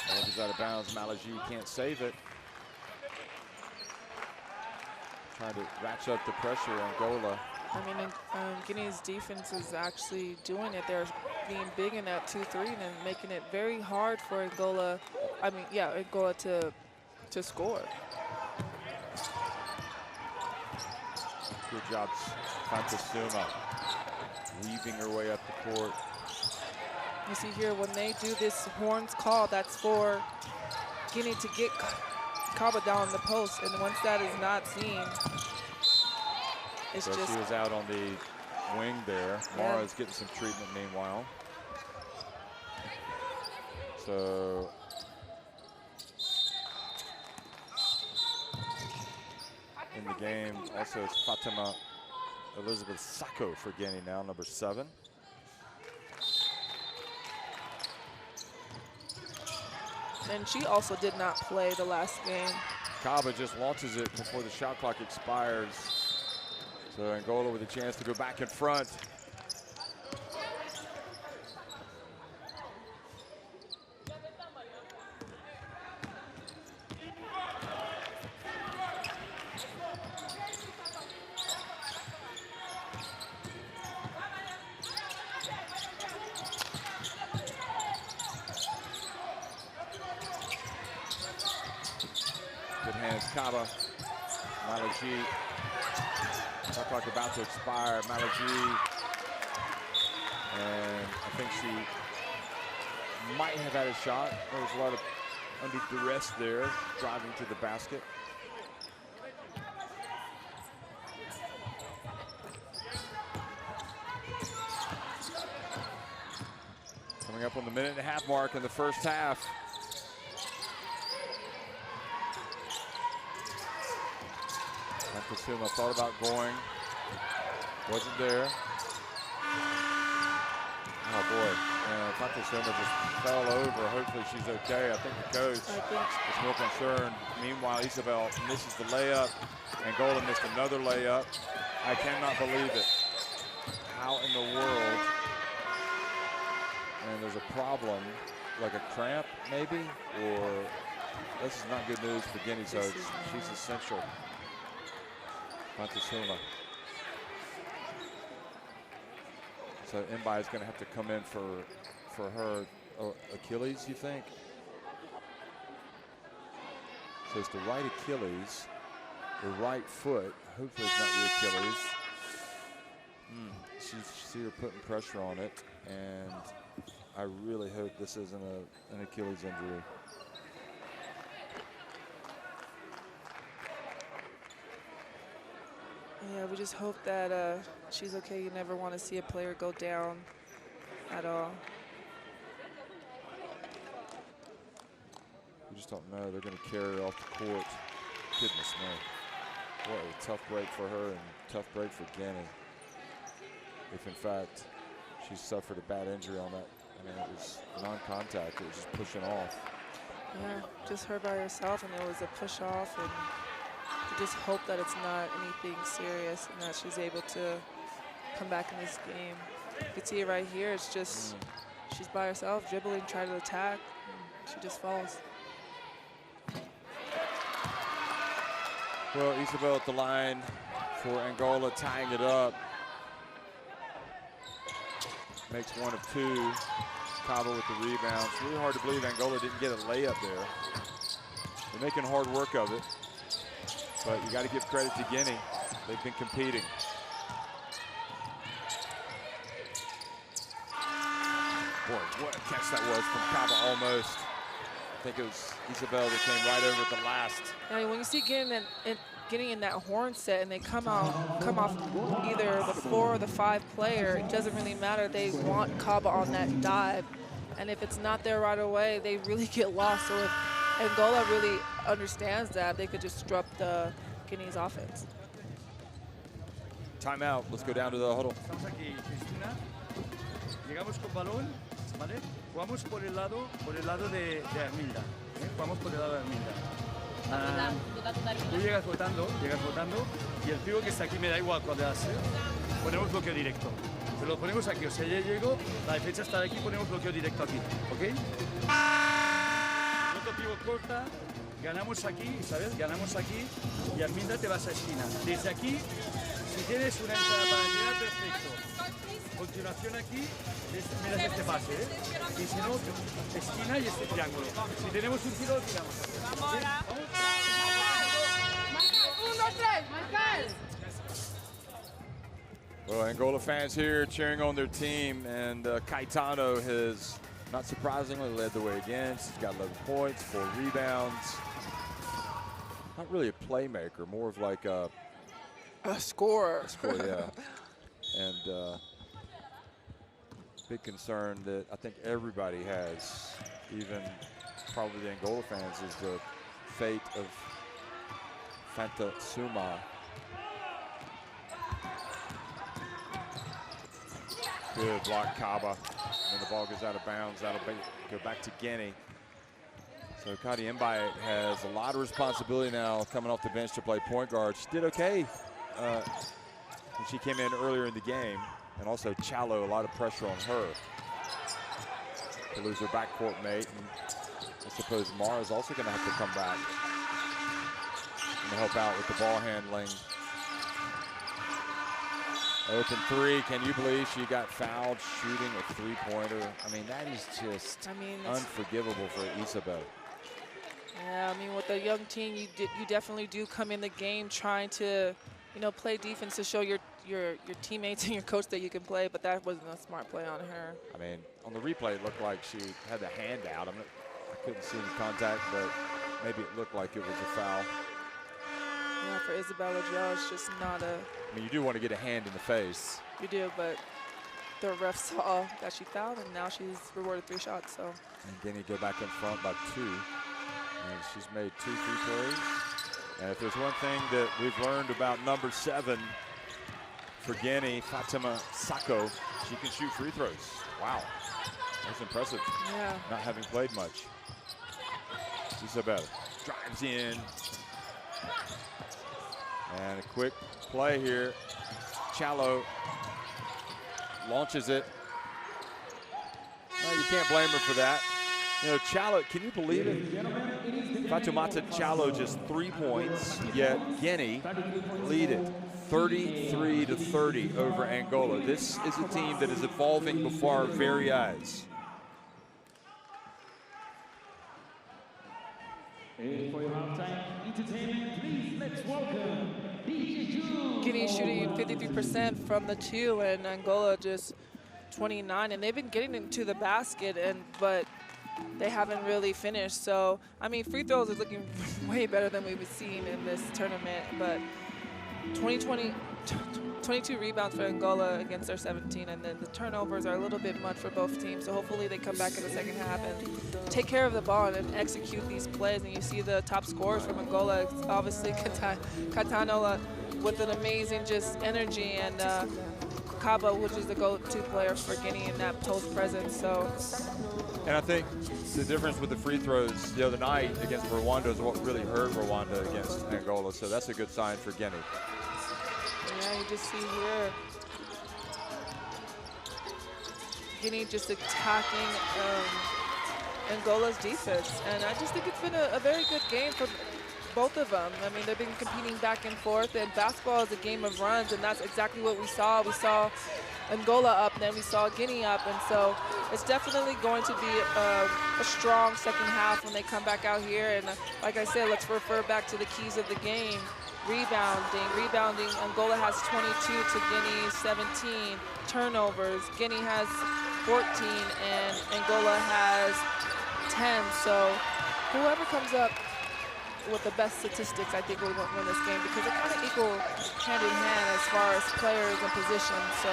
Ball goes out of bounds. Malaji can't save it. Trying to ratchet up the pressure on Angola. I mean, Guinea's defense is actually doing it. They're being big in that 2-3 and then making it very hard for Angola. I mean, yeah, Angola to score. Good job, Fantasuma, weaving her way up the court. You see here, when they do this horns call, that's for Guinea to get Kaba down the post. And once that is not seen, it's so just... she was out on the wing there. Mara's getting some treatment meanwhile. So... in the game also is Fatima Elizabeth Sacco for Guinea now, number 7. And she also did not play the last game. Kaba just launches it before the shot clock expires. So Angola with a chance to go back in front. Good hands, Kaba. Malaji. Shot clock about to expire. Malaji. And I think she might have had a shot. There was a lot of under duress there, driving to the basket. Coming up on the minute-and-a-half mark in the first half. Fantasuma thought about going, wasn't there. Oh boy, Fantasuma just fell over. Hopefully she's okay. I think the coach is more concerned. Meanwhile, Isabel misses the layup. Angola missed another layup. I cannot believe it. How in the world? And there's a problem, like a cramp maybe, or this is not good news for Guinea, so she's essential. Fantasuma. So Mbai is going to have to come in for her Achilles, you think? So it's the right Achilles, the right foot. Hopefully it's not the Achilles. See her putting pressure on it, and I really hope this isn't an Achilles injury. Yeah, we just hope that she's okay. You never want to see a player go down at all. We just don't know. They're going to carry her off the court. Goodness me. What a tough break for her and tough break for Guinea. If, in fact, she suffered a bad injury on that. I mean, it was non-contact. It was just pushing off. Yeah, just her by herself, and it was a push-off. And we just hope that it's not anything serious and that she's able to come back in this game. You can see it right here. It's just she's by herself, dribbling, trying to attack. And she just falls. Well, Isabel at the line for Angola, tying it up. Makes one of two. Kaba with the rebound. It's really hard to believe Angola didn't get a layup there. They're making hard work of it. But you got to give credit to Guinea. They've been competing. Boy, what a catch that was from Kaba almost. I think it was Isabel that came right over at the last. Now, when you see getting in that horn set and they come off either the 4 or the 5 player, it doesn't really matter. They want Kaba on that dive. And if it's not there right away, they really get lost. So if Angola really understands that, they could just disrupt the Guinea's offense. Timeout. Let's go down to the huddle. Estamos aquí, Cristina. Llegamos con balón, ¿vale? Jugamos por el lado de Arminda. Jugamos por el lado de Arminda. Tú llegas votando y el pivo que está aquí me da igual cuando hace. Ponemos bloqueo directo. Se lo ponemos aquí, o sea, ya llego, la defensa está aquí, ponemos bloqueo directo aquí, ¿ok? Otro pivo corta, ganamos aquí, ¿sabes? Ganamos aquí y Arminda te vas a esquina. Desde aquí, si tienes una entrada para tirar, perfecto. Continuación aquí, me das este pase, ¿eh? Y si no, esquina y este triángulo. Si tenemos un tiro, lo tiramos. Vamos ahora. Well, Angola fans here cheering on their team, and Caetano has, not surprisingly, led the way again. He's got 11 points, 4 rebounds. Not really a playmaker, more of like a scorer. Yeah. And big concern that I think everybody has, even probably the Angola fans, is the fate of Fanta Suma. Good block, Kaba. And the ball goes out of bounds. That'll go back to Guinea. So Kadi Mbaye has a lot of responsibility now coming off the bench to play point guard. She did okay when she came in earlier in the game. And also Chalo, a lot of pressure on her to lose her backcourt mate. And I suppose Mara's also going to have to come back and help out with the ball handling. Open three, can you believe she got fouled shooting a three-pointer? I mean, that is just unforgivable for Isabel. Yeah, I mean, with a young team, you definitely do come in the game trying to, you know, play defense to show your teammates and your coach that you can play, but that wasn't a smart play on her. I mean, on the replay, it looked like she had the hand out. I couldn't see any contact, but maybe it looked like it was a foul. Yeah, for Isabella Joe, it's just not a... I mean, you do want to get a hand in the face. You do, but the ref saw that she fouled, and now she's rewarded 3 shots, so... And Guinea go back in front by 2. And she's made 2 free throws. And if there's one thing that we've learned about number 7 for Guinea, Fatima Sako, she can shoot free throws. Wow, that's impressive. Yeah. Not having played much. Isabel drives in. And a quick play here. Chalo launches it. Well, you can't blame her for that. You know, Chalo, can you believe it? Fatoumata Chalo just 3 points, yet Guinea lead it 33-30 over Angola. This is a team that is evolving before our very eyes. And for your halftime entertainment, please let's welcome DJ Jules. Guinea shooting 53% from the 2, and Angola just 29. And they've been getting into the basket, but they haven't really finished. So, I mean, free throws is looking way better than we've seen in this tournament. But 22 rebounds for Angola against their 17, and then the turnovers are a little bit much for both teams. So hopefully they come back in the second half and take care of the ball and execute these plays. And you see the top scorers from Angola, it's obviously Caetano with an amazing just energy, and Kaba, which is the go-to player for Guinea in that post presence. So. And I think the difference with the free throws the other night against Rwanda is what really hurt Rwanda against Angola. So that's a good sign for Guinea. Yeah, you just see here Guinea just attacking Angola's defense. And I just think it's been a very good game for both of them. I mean, they've been competing back and forth, and basketball is a game of runs, and that's exactly what we saw. We saw Angola up, and then we saw Guinea up, and so it's definitely going to be a strong second half when they come back out here. And like I said, let's refer back to the keys of the game. Rebounding. Angola has 22 to Guinea's 17. Turnovers, Guinea has 14 and Angola has 10. So whoever comes up with the best statistics, I think will win this game, because they're kind of equal hand in hand as far as players and positions. So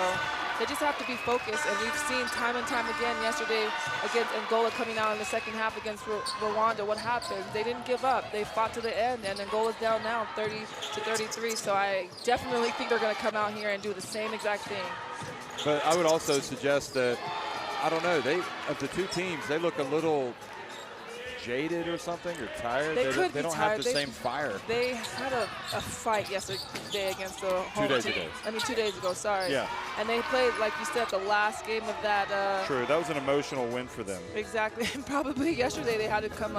they just have to be focused, and we've seen time and time again yesterday against Angola coming out in the second half against Rwanda. What happened? They didn't give up. They fought to the end, and Angola's down now 30-33. So I definitely think they're going to come out here and do the same exact thing. But I would also suggest that, I don't know, of the two teams, they look a little jaded or something or tired. They don't have the same fire. They had a fight yesterday against the home 2 days team. ago. I mean, 2 days ago, sorry. Yeah. And they played, like you said, the last game of that. True, that was an emotional win for them. Exactly. And probably yesterday they had to come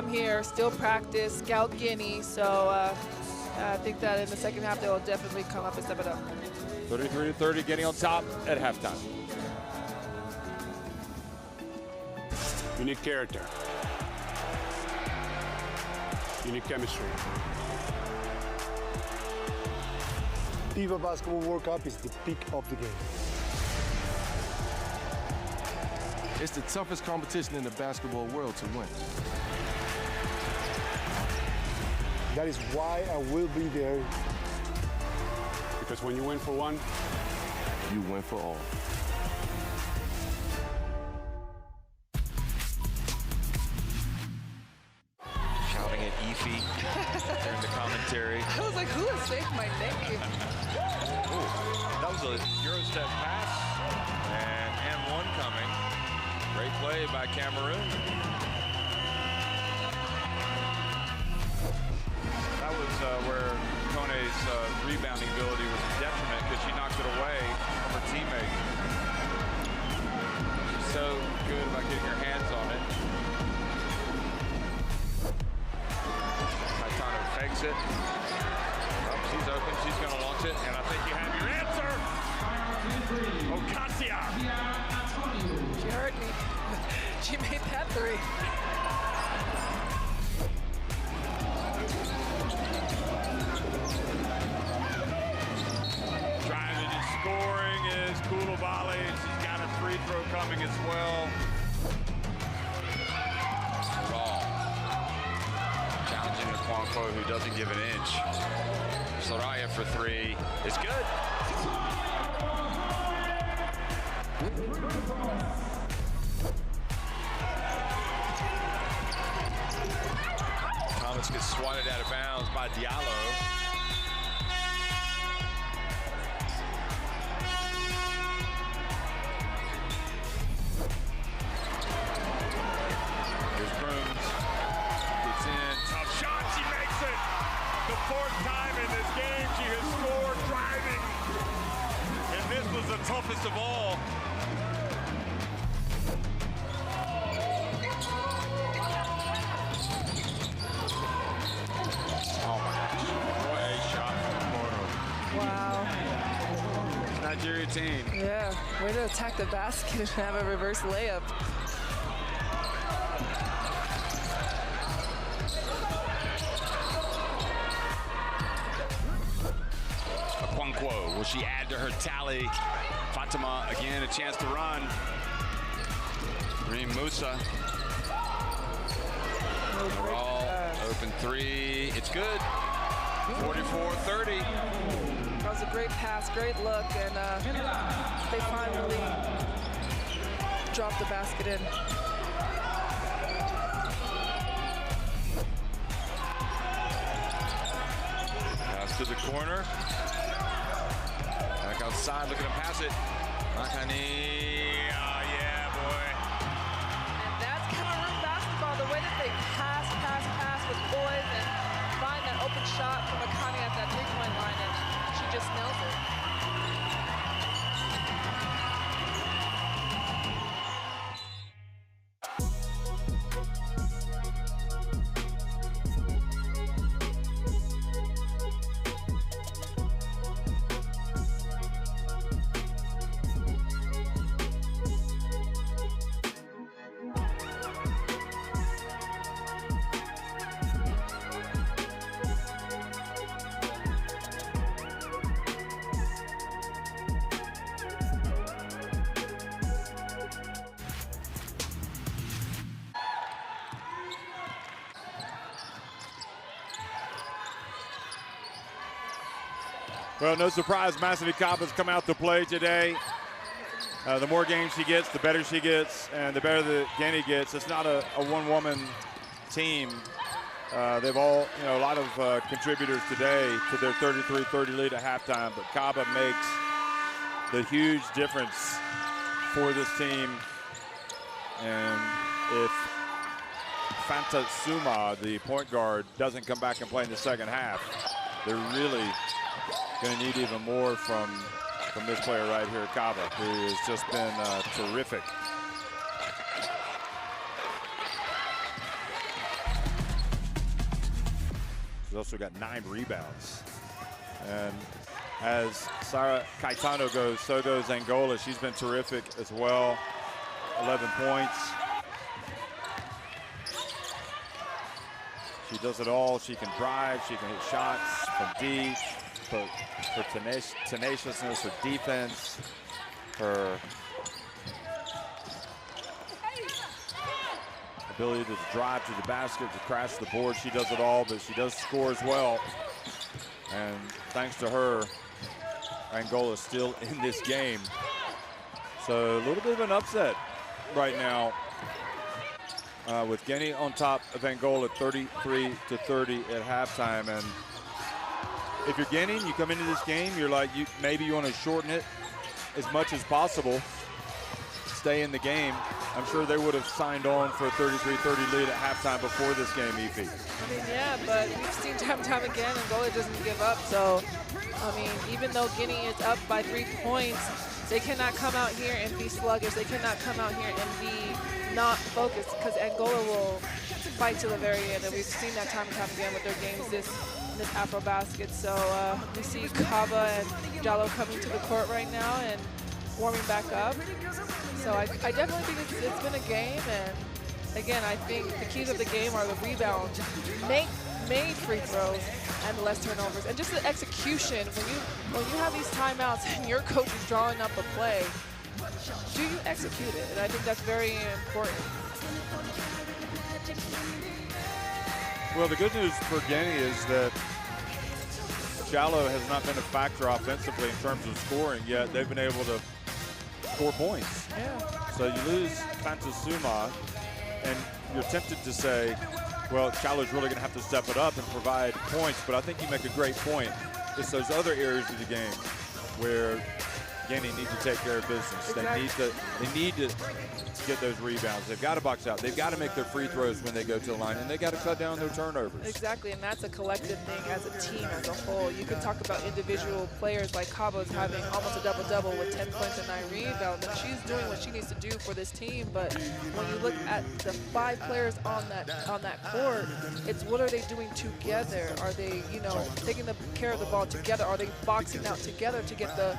here, still practice, scout Guinea. So I think that in the second half they will definitely come up and step it up. 33-30, Guinea on top at halftime. You need character. You need chemistry. FIBA Basketball World Cup is the peak of the game. It's the toughest competition in the basketball world to win. That is why I will be there. Because when you win for one, You win for all. Shouting at Efi during the commentary. I was like, who is saying my name? Ooh, that was a Eurostep pass. And M1 coming. Great play by Cameroon. That was where Kone's rebounding ability was a detriment because she knocked it away from her teammate. She's so good about getting her hands on it. Caetano fakes it. Oh, she's open. She's going to launch it. And I think you have your answer. Ocasio. She heard me. She made that three. Driving and scoring is Koulibaly. She's got a free throw coming as well. Raw. Challenging Nwankwo, who doesn't give an inch. Soraya for three is good. Thomas gets swatted out of bounds by Diallo. Here's Crooms. Gets in. Tough shot. She makes it. The fourth time in this game she has scored driving. And this was the toughest of all. Oh my gosh. What a shot from the corner. Wow. Nigeria team. Yeah, way to attack the basket and have a reverse layup. Nwankwo, will she add to her tally? Fatima again, a chance to run. Reem Musa. All open three. It's good. 44-30. That was a great pass, great look, and they finally dropped the basket in. Pass to the corner. Back outside, looking to pass it. Makani. Oh, yeah, boy. And that's Cameroon basketball, the way that they pass with boys and find that open shot from Makani at that three-point line, and she just nails it. Well, no surprise, Masini Kapa's come out to play today. The more games she gets, the better she gets, and the better the Guinea gets. It's not a one-woman team. They've all, a lot of contributors today to their 33-30 lead at halftime, but Kapa makes the huge difference for this team. And if Fanta Suma, the point guard, doesn't come back and play in the second half, they're really going to need even more from this player right here, Kaba, who has just been terrific. She's also got 9 rebounds. And as Sarah Caetano goes, so goes Angola. She's been terrific as well. 11 points. She does it all. She can drive. She can hit shots from deep. But her tenaciousness, her defense, her ability to drive to the basket, to crash the board. She does it all, but she does score as well. And thanks to her, Angola is still in this game. So a little bit of an upset right now with Guinea on top of Angola, 33-30 at halftime. And if you're Guinea and you come into this game, you're like, maybe you want to shorten it as much as possible, stay in the game. I'm sure they would have signed on for a 33-30 lead at halftime before this game, Efi. I mean, yeah, but we've seen time and time again, Angola doesn't give up. So, I mean, even though Guinea is up by 3 points, they cannot come out here and be sluggish. They cannot come out here and be not focused, because Angola will fight to the very end. And we've seen that time and time again with their games this AfroBasket. So we see Kaba and Jallo coming to the court right now and warming back up. So I definitely think it's been a game, and again, I think the keys of the game are the rebound, made free throws, and less turnovers, and just the execution. When you have these timeouts and your coach is drawing up a play, do you execute it? And I think that's very important. Well, the good news for Guinea is that Jallo has not been a factor offensively in terms of scoring yet. They've been able to score points. Yeah. So you lose Fantasuma, and you're tempted to say, well, Jallo's really going to have to step it up and provide points. But I think you make a great point. It's those other areas of the game where Guinea need to take care of business. Exactly. They need to get those rebounds. They've got to box out. They've got to make their free throws when they go to the line, and they got to cut down their turnovers. Exactly, and that's a collective thing as a team, as a whole. You can talk about individual players like Kaba's having almost a double-double with 10 points and 9 rebounds, and she's doing what she needs to do for this team. But when you look at the 5 players on that court, it's what are they doing together? Are they, taking care of the ball together? Are they boxing out together to get the,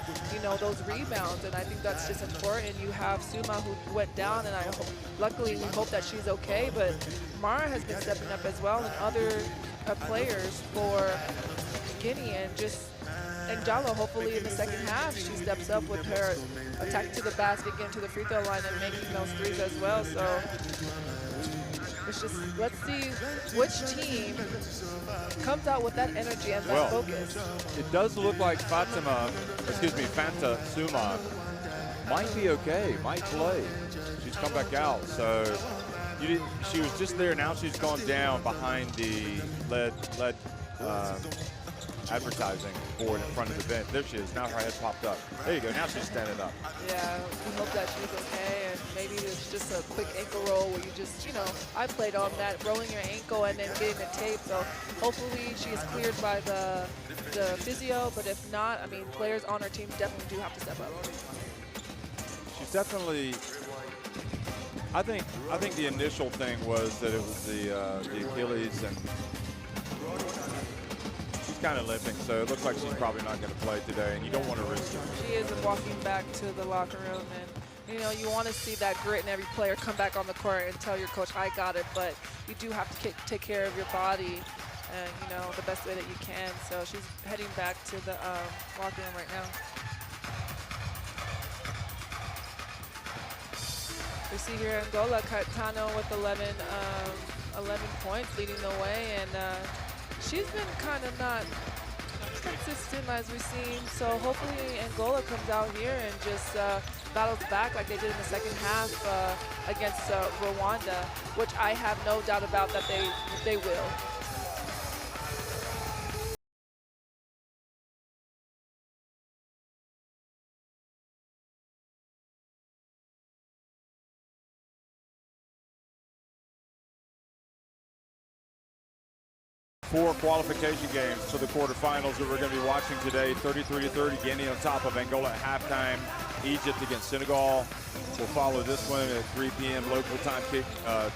those rebounds? And I think that's just important. You have Suma, who went down, and luckily we hope that she's okay, but Mara has been stepping up as well, and other players for Guinea, and Jallo, hopefully in the second half, she steps up with her attack to the basket, getting to the free throw line and making those threes as well. So it's just, let's see which team comes out with that energy and that focus. It does look like Fanta Suma might be okay, might play. She's come back out, so she was just there. Now she's gone down behind the lead advertising board in front of the bench. There she is. Now her head popped up. There you go. Now she's standing up. Yeah, we hope that she's okay, and maybe it's just a quick ankle roll where you just, I played on that, rolling your ankle and then getting the tape. So hopefully she is cleared by the physio, but if not, I mean, players on her team definitely do have to step up. She's definitely. I think the initial thing was that it was the Achilles, and she's kind of limping, so it looks like she's probably not going to play today, and you don't want to risk it. She is walking back to the locker room, and you want to see that grit in every player come back on the court and tell your coach, I got it, but you do have to take care of your body and the best way that you can. So she's heading back to the locker room right now. We see here Angola, Caetano with 11 points, leading the way, and she's been kind of not consistent as we've seen. So hopefully Angola comes out here and just battles back like they did in the second half against Rwanda, which I have no doubt about that they will. 4 qualification games for the quarterfinals that we're going to be watching today. 33-30, Guinea on top of Angola at halftime. Egypt against Senegal. We'll follow this one at 3 p.m. local time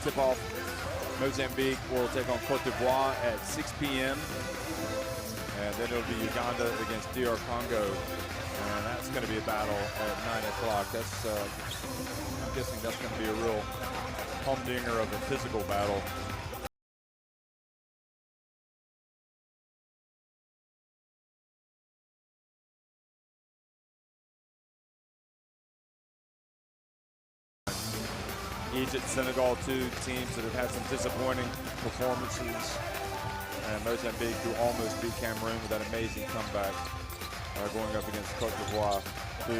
tip-off. Mozambique will take on Cote d'Ivoire at 6 p.m. And then it'll be Uganda against DR Congo. And that's going to be a battle at 9 o'clock. That's, I'm guessing that's going to be a real humdinger of a physical battle. Egypt, Senegal, 2 teams that have had some disappointing performances. And Mozambique, who almost beat Cameroon with that amazing comeback, going up against Cote d'Ivoire, who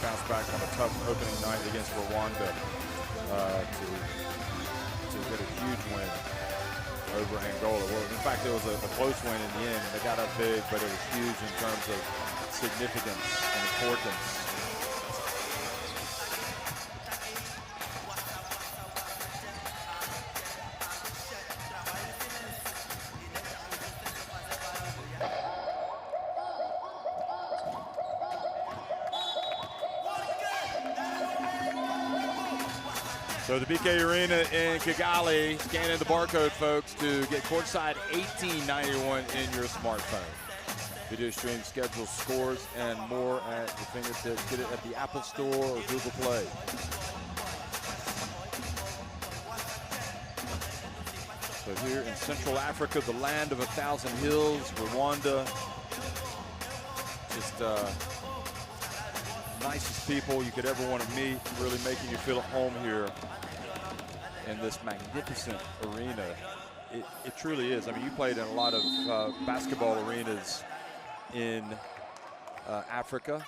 bounced back on a tough opening night against Rwanda to get a huge win over Angola. Well, in fact, it was a close win in the end. They got up big, but it was huge in terms of significance and importance. So the BK Arena in Kigali, scanning the barcode, folks, to get courtside 1891 in your smartphone. Video stream, schedule, scores, and more at your fingertips. Get it at the Apple Store or Google Play. So here in Central Africa, the land of 1,000 hills, Rwanda, just nicest people you could ever want to meet, really making you feel at home here in this magnificent arena. It truly is. I mean, you played in a lot of basketball arenas in Africa,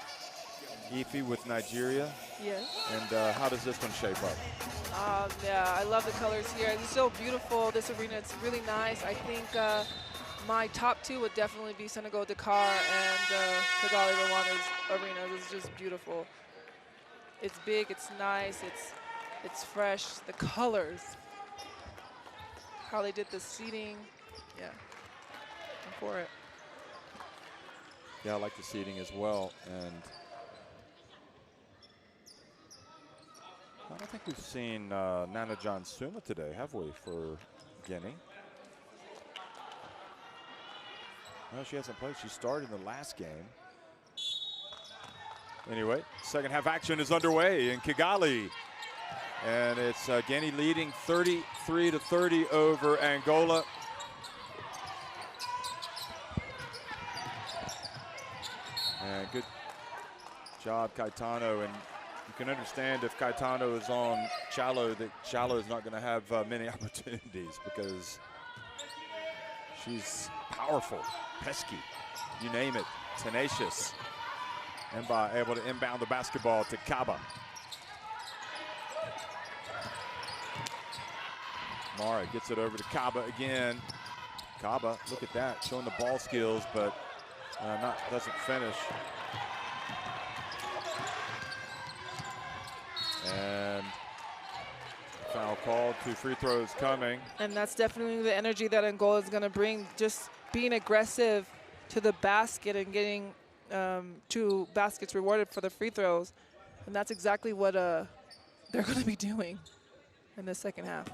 Ife with Nigeria. Yes. And how does this one shape up? Yeah, I love the colors here. It's so beautiful, this arena. It's really nice. I think my top 2 would definitely be Senegal Dakar and Kigali Rwanda's arena. It's just beautiful. It's big, it's nice, it's fresh. The colors, how they did the seating, yeah, I'm for it. Yeah, I like the seating as well. And I don't think we've seen Nana John Suma today, have we, for Guinea? No, she hasn't played. She started in the last game. Anyway, second half action is underway in Kigali. And it's Guinea leading 33-30 over Angola. And good job, Caetano. And you can understand if Caetano is on Chalo, that Chalo is not going to have many opportunities because she's powerful, pesky, you name it, tenacious. And able to inbound the basketball to Kaba. Mara gets it over to Kaba again. Kaba, look at that, showing the ball skills, but doesn't finish. And foul called, 2 free throws coming. And that's definitely the energy that Angola is going to bring, just being aggressive to the basket and getting 2 baskets rewarded for the free throws. And that's exactly what they're going to be doing in the second half.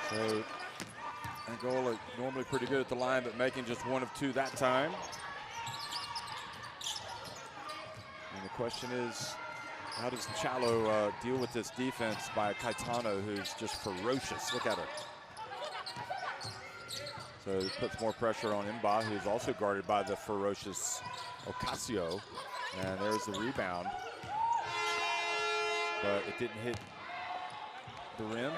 So Angola normally pretty good at the line, but making just 1 of 2 that time. And the question is, how does Chalo deal with this defense by Caetano, who's just ferocious? Look at her. So it puts more pressure on Mba, who's also guarded by the ferocious Ocasio. And there's the rebound. But it didn't hit the rim.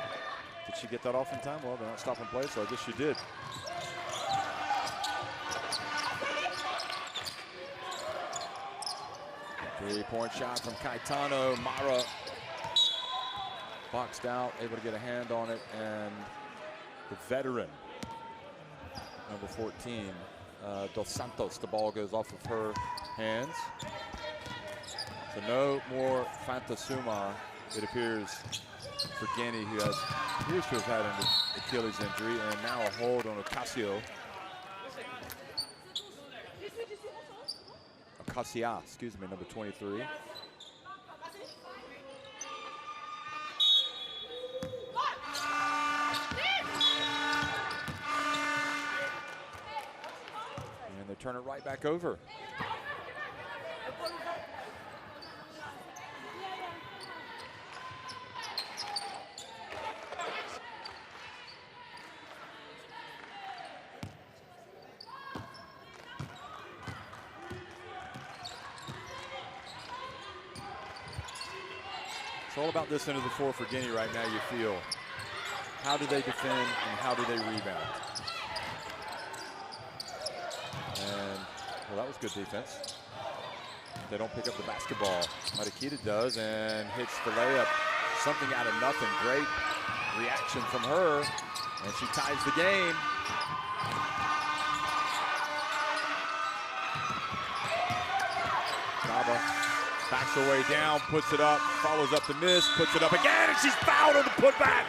Did she get that off in time? Well, they're not stopping play, so I guess she did. Three-point shot from Caetano. Mara boxed out, able to get a hand on it, and the veteran, number 14, Dos Santos, the ball goes off of her hands. So no more Fantasuma, it appears, for Guinea, who appears to have had an Achilles injury, and now a hold on Ocasio. Acacia, excuse me, number 23. And they turn it right back over. It's all about this end of the floor for Guinea right now, you feel. How do they defend and how do they rebound? And, well, that was good defense. They don't pick up the basketball. Marikita does and hits the layup. Something out of nothing. Great reaction from her. And she ties the game. Kaba backs her way down, puts it up, follows up the miss, puts it up again, and she's fouled on the putback.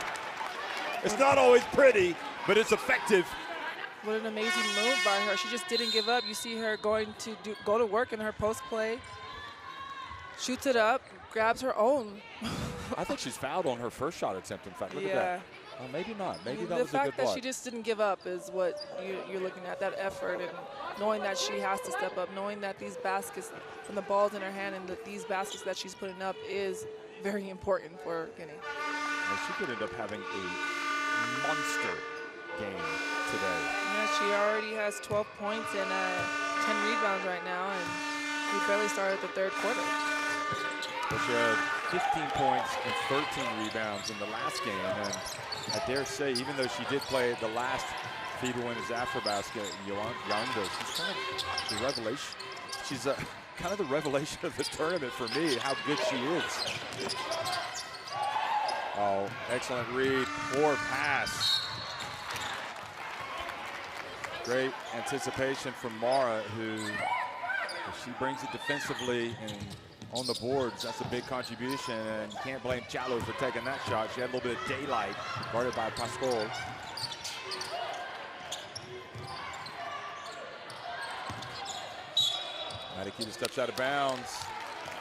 It's not always pretty, but it's effective. What an amazing move by her. She just didn't give up. You see her going to go to work in her post play. Shoots it up, grabs her own. I think she's fouled on her first shot attempt, in fact. Look at that. Well, maybe not. Maybe that was a good block. The fact that she just didn't give up is what you're looking at, that effort, and knowing that she has to step up, knowing that these baskets, when the ball's in her hand and these baskets that she's putting up is very important for Guinea. Well, she could end up having a monster game today. Yeah, she already has 12 points and 10 rebounds right now, and we barely started the third quarter. Well, she had 15 points and 13 rebounds in the last game, and I dare say, even though she did play the last FIBA Women's AfroBasket in Yonda, she's kind of the revelation. She's kind of the revelation of the tournament for me, how good she is. Oh, excellent read, poor pass. Great anticipation from Mara, who, if she brings it defensively and on the boards, that's a big contribution, and you can't blame Chalo for taking that shot. She had a little bit of daylight, guarded by Pascal. Marikita steps out of bounds,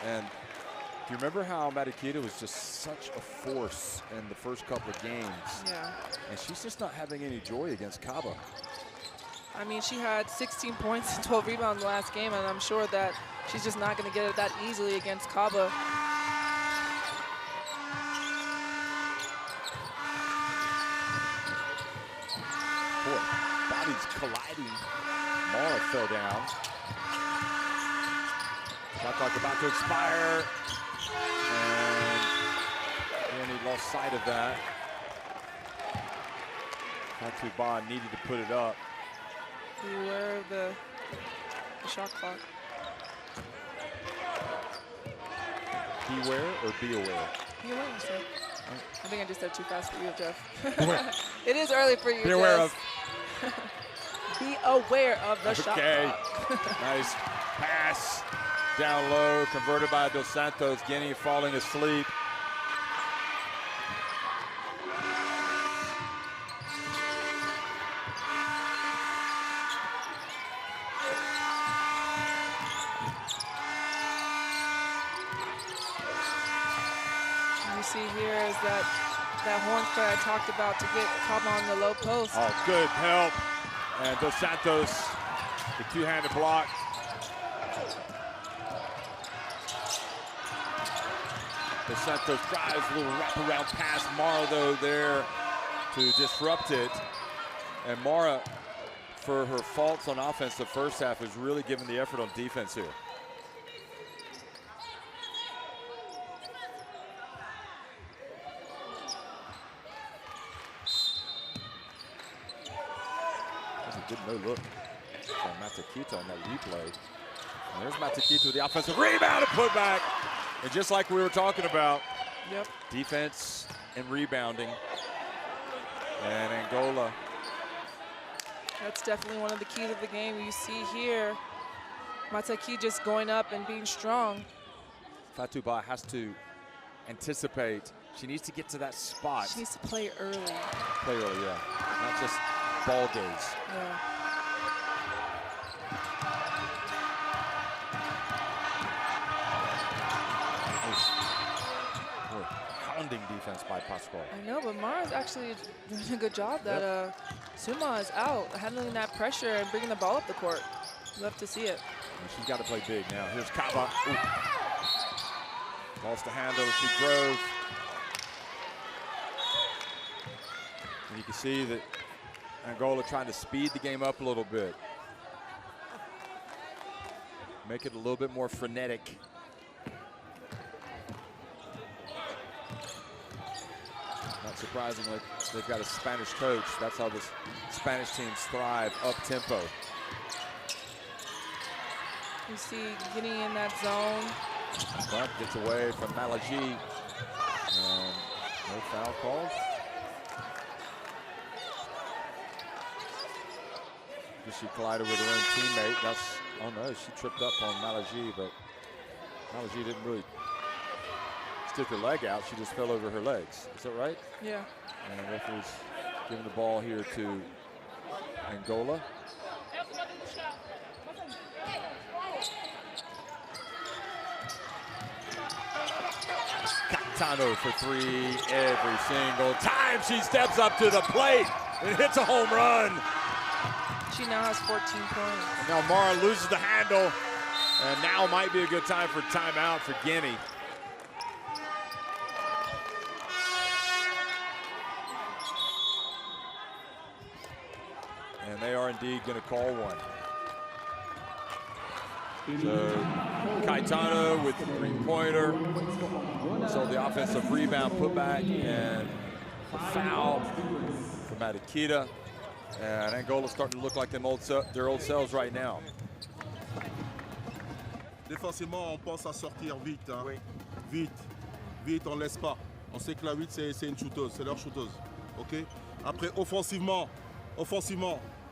and do you remember how Marikita was just such a force in the first couple of games? Yeah. And she's just not having any joy against Kaba. I mean, she had 16 points and 12 rebounds last game, and I'm sure that she's just not going to get it that easily against Kaba. Boy, bodies colliding. Mara fell down. Shot clock about to expire. And he lost sight of that. Fatuba needed to put it up. Beware of the shot clock. Beware or be aware? Be aware, you said. I think I just said too fast for you, Jeff. It is early for you, Be aware of. Be aware of the shot clock. Nice pass down low, converted by Dos Santos. Guinea falling asleep. See here is that horn spray I talked about to get Kaba on the low post. Oh, good help. And Dos Santos, the two-handed block. Dos Santos drives, a little wraparound pass. Mara, though, there to disrupt it. And Mara, for her faults on offense the first half, is really giving the effort on defense here. Good no look from Matakita on that replay. And there's Matakita with the offensive rebound and put back. And just like we were talking about, yep, defense and rebounding. And Angola. That's definitely one of the keys of the game. You see here, Mataki just going up and being strong. Fatou Ba has to anticipate. She needs to get to that spot. She needs to play early. Play early, yeah. Not just ball gaze. Yeah. Hounding defense by Pascual. I know, but Mara's actually doing a good job that Suma is out, handling that pressure and bringing the ball up the court. Love to see it. And she's got to play big now. Here's Kaba. Lost the handle. She drove. And you can see that Angola trying to speed the game up a little bit. Make it a little bit more frenetic. Not surprisingly, they've got a Spanish coach. That's how the Spanish teams thrive, up-tempo. You see Guinea in that zone. But gets away from Malaji. And no foul called. She collided with her own teammate. That's, oh no, she tripped up on Malaji, but Malaji didn't really stick her leg out. She just fell over her legs. Is that right? Yeah. And the referee's giving the ball here to Angola. Catano for three every single time she steps up to the plate and hits a home run. She now has 14 points. And now Mara loses the handle, and now might be a good time for timeout for Guinea. And they are indeed going to call one. So Caetano with the three-pointer. So the offensive rebound putback and foul from Adikita. And Angola's starting to look like their old selves right now. Défensivement, on pense à sortir vite. Hein. Oui. Vite, on ne laisse pas. On sait que la 8, c'est une shooteuse, c'est leur shooteuse. Okay? Après, offensivement, on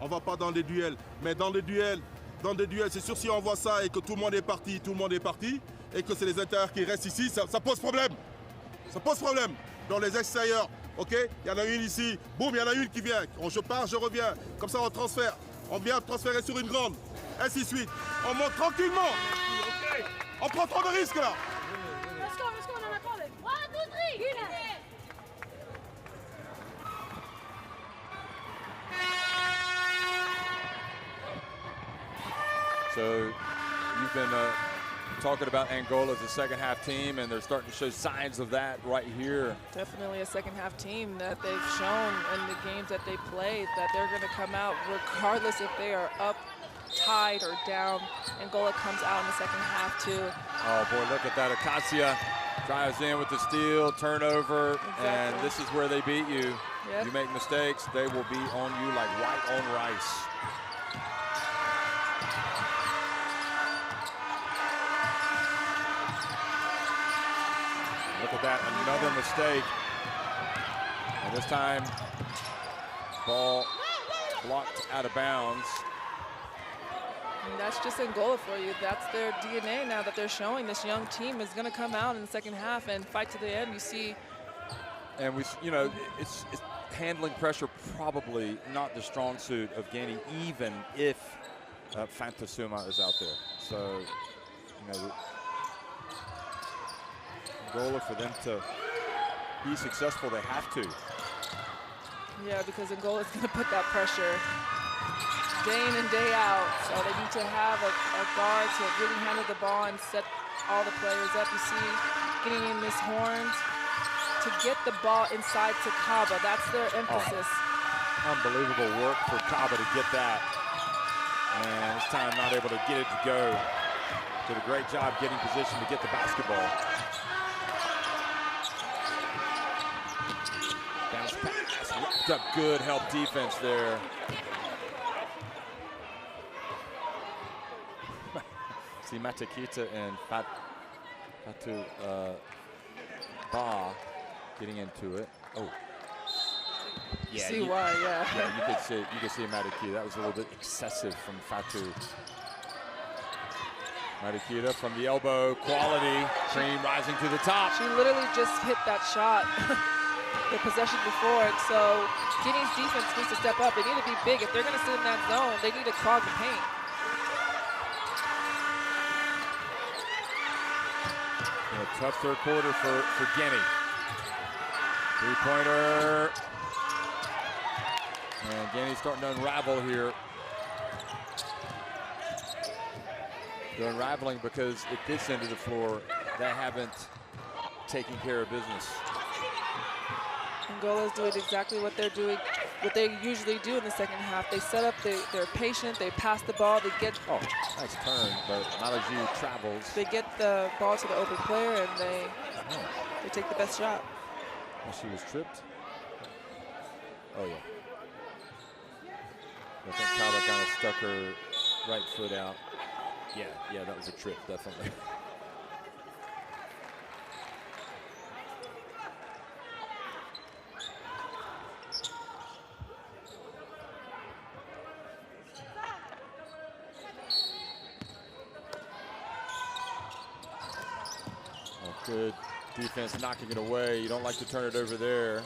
ne va pas dans des duels. Mais dans des duels, c'est sûr si on voit ça et que tout le monde est parti, et que c'est les intérieurs qui restent ici, ça pose problème. Ça pose problème. Dans les extérieurs, ok, il y en a une ici, boum, il y en a une qui vient. Je pars, je reviens. Comme ça, on transfère. On vient transférer sur une grande. Ainsi de suite. On monte tranquillement. Okay. On prend trop de risques là. Let's go, on en a parlé. 1, 2, 3. So you've been talking about Angola as a second half team, and they're starting to show signs of that right here. Definitely a second half team that they've shown in the games that they played that they're going to come out regardless if they are up, tied, or down. Angola comes out in the second half too. Oh boy, look at that. Acacia drives in with the steal, turnover, exactly. And this is where they beat you. Yep. You make mistakes, they will be on you like white on rice. Look at that, another mistake. And this time, ball blocked out of bounds. And that's just Angola for you. That's their DNA now that they're showing. This young team is going to come out in the second half and fight to the end. You see. And it's handling pressure, probably not the strong suit of Guinea, even if Fantasuma is out there. So, Angola, for them to be successful, they have to. Yeah, because Angola is going to put that pressure day in and day out. So they need to have a guard to really handle the ball and set all the players up. You see, getting in Miss Horns to get the ball inside to Kaba. That's their emphasis. Oh, unbelievable work for Kaba to get that. And this time not able to get it to go. Did a great job getting position to get the basketball. Bounce pass, wrapped up good help defense there. See Matakita and Fatou Ba getting into it. Oh. Yeah, see why, yeah. Yeah, you could see Madikita. That was a little bit excessive from Fatou. Madikita from the elbow, quality. Cream rising to the top. She literally just hit that shot the possession before, and so Guinea's defense needs to step up. They need to be big. If they're going to sit in that zone, they need to clog the paint. A tough third quarter for Guinea. Three-pointer. And Guinea's starting to unravel here. They're unraveling because at this end of the floor, they haven't taken care of business. Angola's doing exactly what they're doing, what they usually do in the second half. They set up, they're patient, they pass the ball, they get... Oh, nice turn, but Malaju travels. They get the ball to the open player and they take the best shot. Oh, she was tripped. Oh, yeah. I think Kaba kind of stuck her right foot out. Yeah, that was a trip, definitely. Good defense knocking it away. You don't like to turn it over there.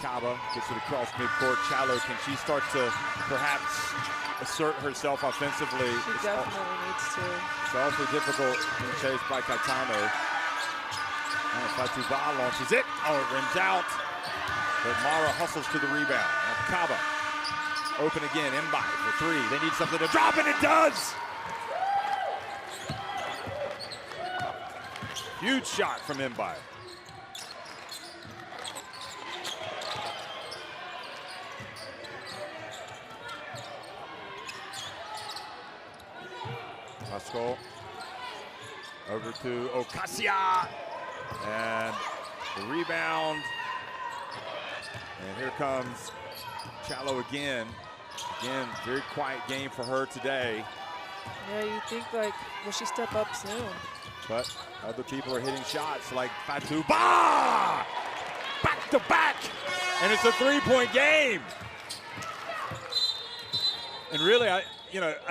Kaba gets it across midcourt. Chalo, can she start to perhaps assert herself offensively? She definitely needs to. It's awfully difficult when chased by Caetano. Fatuba launches it. Oh, it rims out. But Mara hustles to the rebound. Now Kaba open again. Mbai for three. They need something to drop, and it does. Huge shot from Mbai. Pascal over to Ocasio, and the rebound. And here comes Chalo again. Again, very quiet game for her today. Yeah, you think like, will she step up soon? But other people are hitting shots like Fatou. Back to back, and it's a three-point game. And really, I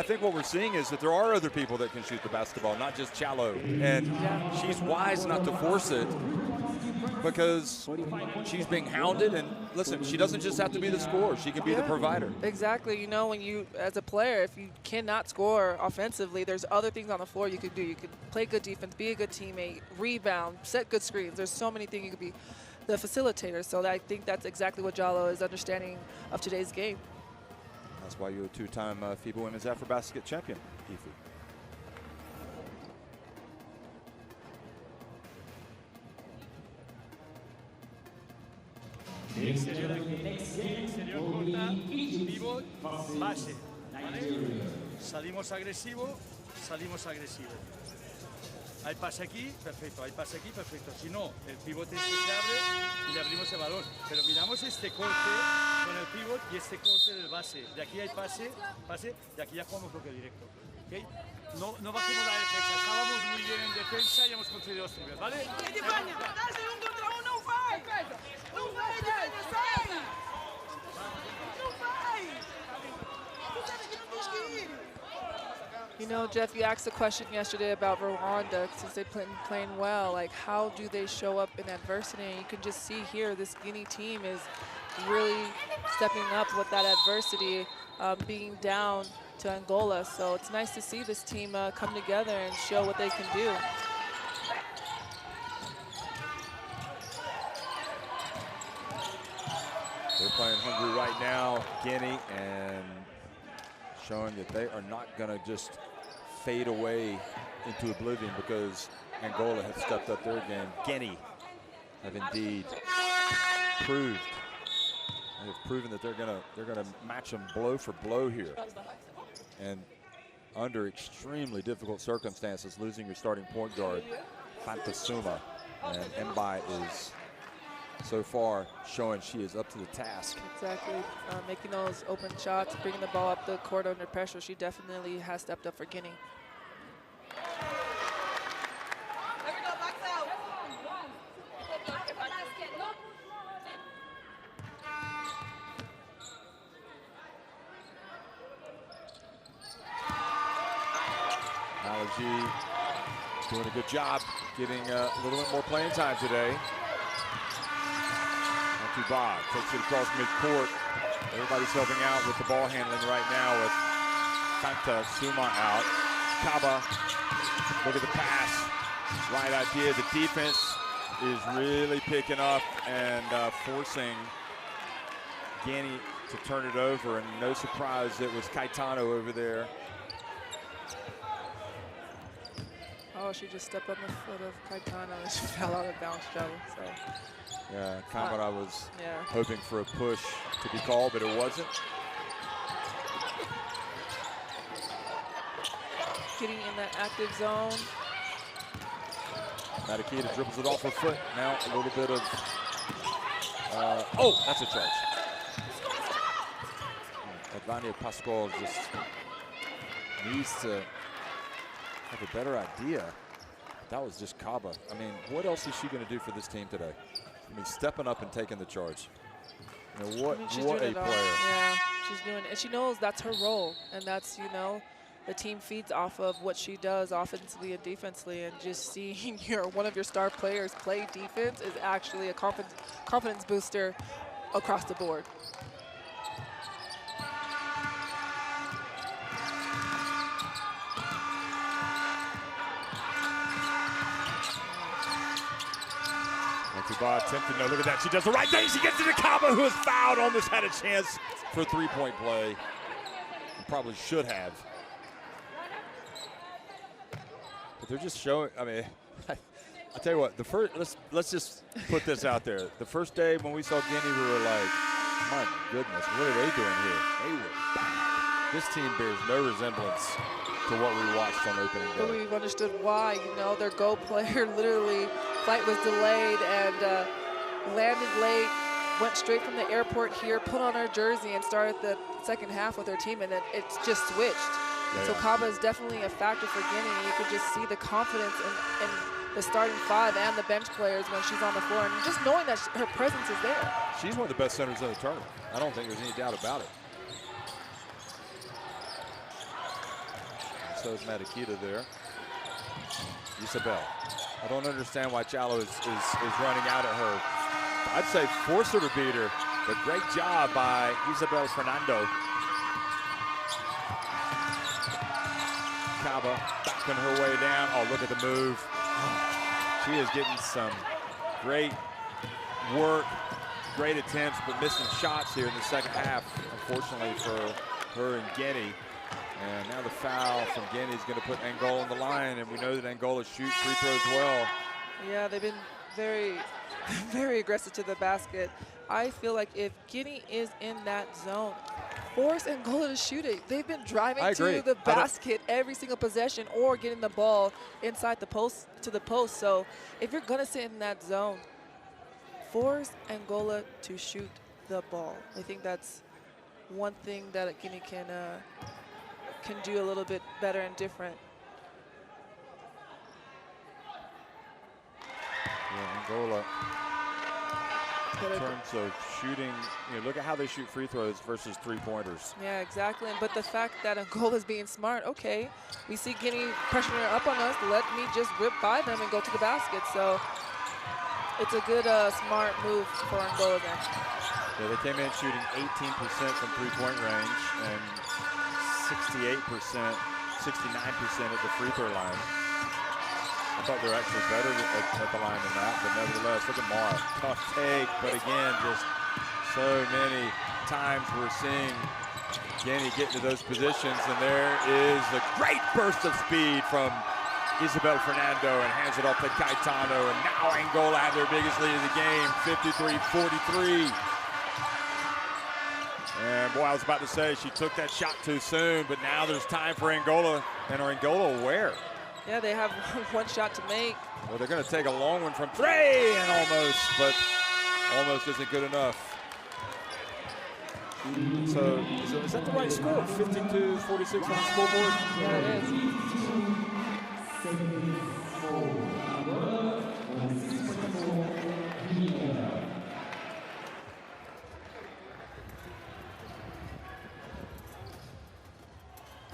think what we're seeing is that there are other people that can shoot the basketball, not just Chalo. And she's wise not to force it because she's being hounded. And listen, she doesn't just have to be the scorer; she can be the provider. Exactly. You know, when you, as a player, if you cannot score offensively, there's other things on the floor you can do. You can play good defense, be a good teammate, rebound, set good screens. There's so many things you could be. The facilitator. So I think that's exactly what Jallo is understanding of today's game. That's why you're a two-time FIBA Women's AfroBasket champion, Ify. Exterior corta, pivot, base. ¿Vale? Salimos agresivo, salimos agresivo. Hay pase aquí, perfecto. Hay pase aquí, perfecto. Si no, el pivote se abre y le abrimos el balón. Pero miramos este corte con el pivot y este corte del base. De aquí hay pase, y aquí ya jugamos bloque directo. ¿Okay? No bajemos la defensa. Estábamos muy bien en defensa y hemos conseguido los triples, ¿vale? You know, Jeff, you asked a question yesterday about Rwanda, since they've been playing well. Like, how do they show up in adversity? And you can just see here, this Guinea team is really stepping up with that adversity, being down to Angola. So it's nice to see this team come together and show what they can do. They're playing hungry right now, Guinea, and showing that they are not going to just fade away into oblivion because Angola have stepped up their game. Guinea have indeed proved. They have proven that they're gonna match them blow for blow here, and under extremely difficult circumstances, losing your starting point guard, Fantasuma, and Mbai is so far showing she is up to the task. Exactly, making those open shots, bringing the ball up the court under pressure. She definitely has stepped up for Guinea. Gigi doing a good job getting a little bit more playing time today. Not too bad. Takes it across midcourt. Everybody's helping out with the ball handling right now with Kanta Suma out. Kaba, look at the pass. Right idea. The defense is really picking up and forcing Guinea to turn it over, and no surprise it was Caetano over there. Oh, she just stepped on the foot of Caetano and she fell out of bounds, Joe. So. Yeah, Kamara was hoping for a push to be called, but it wasn't. Getting in that active zone. Matakita dribbles it off her foot. Now a little bit of, oh, that's a charge. Advania Pascual just needs to have a better idea. That was just Kaba. I mean, what else is she going to do for this team today? I mean, stepping up and taking the charge. You know, what a player. Yeah, she's doing it. And she knows that's her role. And that's, you know, the team feeds off of what she does offensively and defensively. And just seeing one of your star players play defense is actually a confidence booster across the board. Attempting, no, look at that. She does the right thing. She gets it to Kaba, who was fouled. Almost had a chance for a three-point play. Probably should have. But they're just showing, I mean, I'll tell you what, the first, let's just put this out there. The first day when we saw Guinea, we were like, my goodness, what are they doing here? They were bad. This team bears no resemblance to what we watched on opening day. But we've understood why. You know, their goal player literally, flight was delayed and landed late, went straight from the airport here, put on her jersey and started the second half with her team, and then it's just switched. Yeah, so Kaba is definitely a factor for Guinea. You could just see the confidence in the starting five and the bench players when she's on the floor, and just knowing that her presence is there. She's one of the best centers in the tournament. I don't think there's any doubt about it. So is Matakita there. Isabel. I don't understand why Chalo is running out at her. I'd say force her to beat her, but great job by Isabel Fernando. Kaba backing her way down. Oh, look at the move. She is getting some great work, great attempts, but missing shots here in the second half, unfortunately for her and Guinea. And now the foul from Guinea is going to put Angola on the line, and we know that Angola shoots free throws well. Yeah, they've been very, very aggressive to the basket. I feel like if Guinea is in that zone, force Angola to shoot it. They've been driving to the basket every single possession or getting the ball inside the post to the post. So if you're going to sit in that zone, force Angola to shoot the ball. I think that's one thing that Guinea can do a little bit better and different. Yeah, Angola, in terms of shooting, you know, look at how they shoot free throws versus three-pointers. Yeah, exactly. But the fact that Angola is being smart, okay, we see Guinea pressuring her up on us, let me just rip by them and go to the basket. So it's a good, smart move for Angola then. Yeah, they came in shooting 18% from three-point range and 68%, 69% at the free throw line. I thought they were actually better at the line than that, but nevertheless, look at Mara. Tough take, but again, just so many times we're seeing Guinea get into those positions, and there is a great burst of speed from Isabel Fernando and hands it off to Caetano, and now Angola have their biggest lead of the game, 53-43. And boy, I was about to say she took that shot too soon, but now there's time for Angola. And are Angola aware? Yeah, they have one shot to make. Well, they're going to take a long one from three, and but almost isn't good enough. So is that the right score? 52-46 on the scoreboard? Yeah, it is.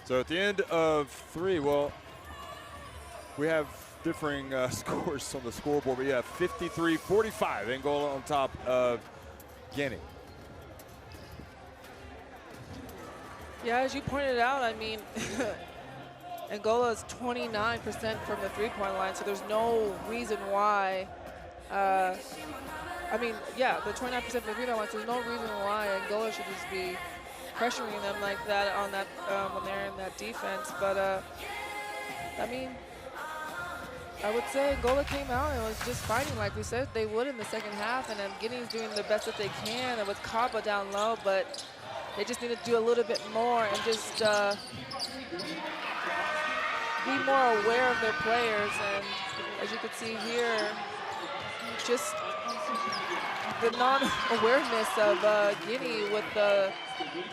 So at the end of three, well, We have differing scores on the scoreboard. We have 53-45, Angola on top of Guinea. Yeah, as you pointed out, I mean, Angola is 29% from the three-point line, so there's no reason why. I mean, yeah, the 29% from the three-point line, so there's no reason why Angola should just be pressuring them like that on that when they're in that defense. But I mean, I would say Angola came out and was just fighting like we said they would in the second half, and then Guinea's doing the best that they can, and with Kaba down low, but they just need to do a little bit more and just be more aware of their players. And as you can see here, just the non-awareness of Guinea with the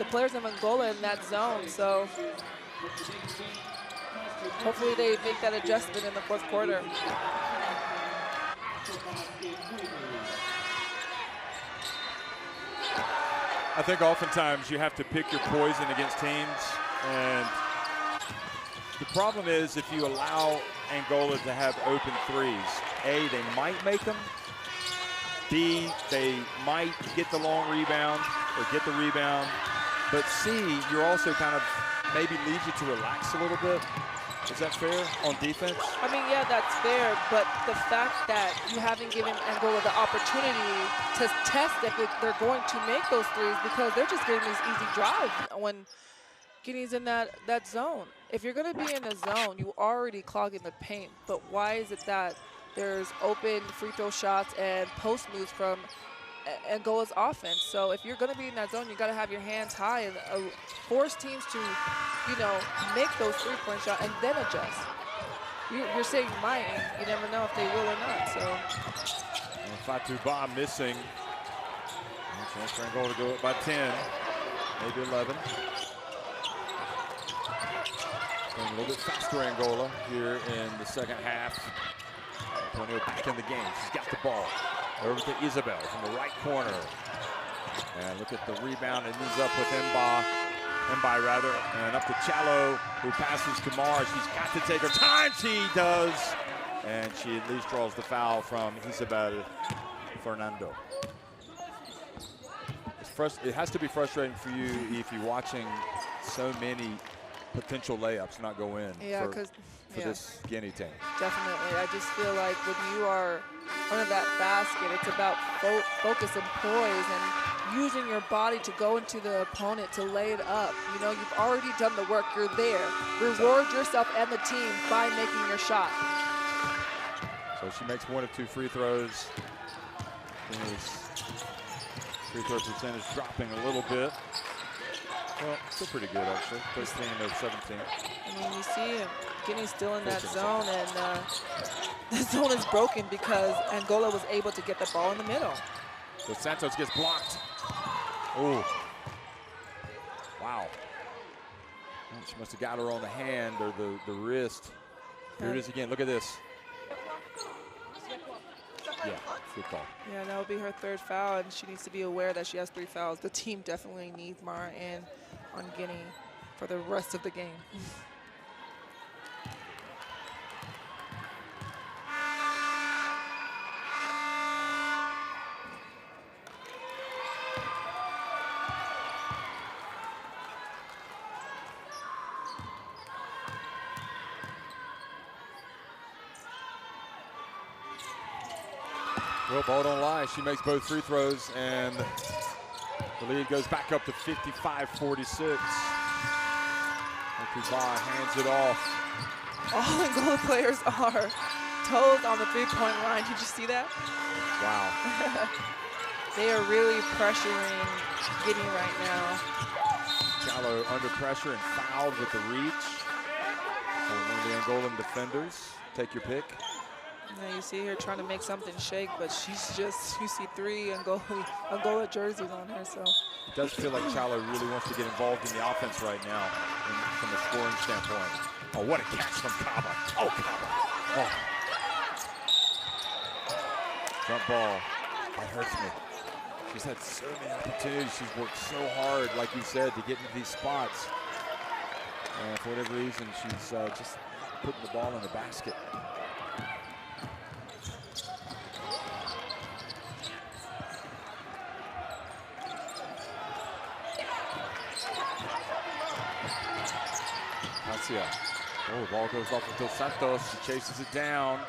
players of Angola in that zone. So hopefully they make that adjustment in the fourth quarter. I think oftentimes you have to pick your poison against teams, and the problem is if you allow Angola to have open threes, A, they might make them, B, they might get the long rebound or get the rebound, but C, you're also kind of maybe leads you to relax a little bit. Is that fair on defense? I mean, yeah, that's fair, but the fact that you haven't given Angola the opportunity to test if they're going to make those threes, because they're just getting these easy drives when Guinea's in that zone. If you're going to be in a zone, you already clogging the paint, but why is it that there's open free throw shots and post moves from Angola's offense? So if you're going to be in that zone, you got to have your hands high and force teams to, you know, make those three-point shots and then adjust. You're saying you might, and you never know if they will or not. So Fatuba missing. Chance for Angola to go up by 10, maybe 11. Going a little bit faster, Angola, here in the second half. Antonio back in the game. She's got the ball. Over to Isabel from the right corner. And look at the rebound. It moves up with Mbai, and up to Chalo, who passes to Mar. She's got to take her time. She does. And she at least draws the foul from Isabel Fernando. It has to be frustrating for you if you're watching so many potential layups not go in for this Guinea team. Definitely. I just feel like when you are under that basket, it's about focus and poise and using your body to go into the opponent to lay it up. You know, you've already done the work. You're there. Reward yourself and the team by making your shot. So she makes one of two free throws. Free throw percentage dropping a little bit. Well, still pretty good, actually. 13 of 17. I mean, you see Guinea's still in that zone, and the zone is broken because Angola was able to get the ball in the middle. So Santos gets blocked. Oh. Wow. Well, she must have got her on the hand or the wrist. Here it is again. Look at this. Yeah, good call. Yeah, that will be her third foul, and she needs to be aware that she has 3 fouls. The team definitely needs Mara in on Guinea for the rest of the game. Well, ball don't lie. She makes both free throws, and the lead goes back up to 55-46. Kuba hands it off. All Angola players are toes on the three-point line. Did you see that? Wow. They are really pressuring Guinea right now. Chalo under pressure and fouled with the reach. One of the Angolan defenders. Take your pick. Now you see her trying to make something shake, but she's just, you see 3 Angola jerseys on her, so. It does feel like Chalo really wants to get involved in the offense right now from a scoring standpoint. Oh, what a catch from Kaba. Oh, Kaba. Oh. Jump ball. That hurts me. She's had so many opportunities. She's worked so hard, like you said, to get into these spots. And for whatever reason, she's just putting the ball in the basket. Oh, the ball goes off until Santos. He chases it down.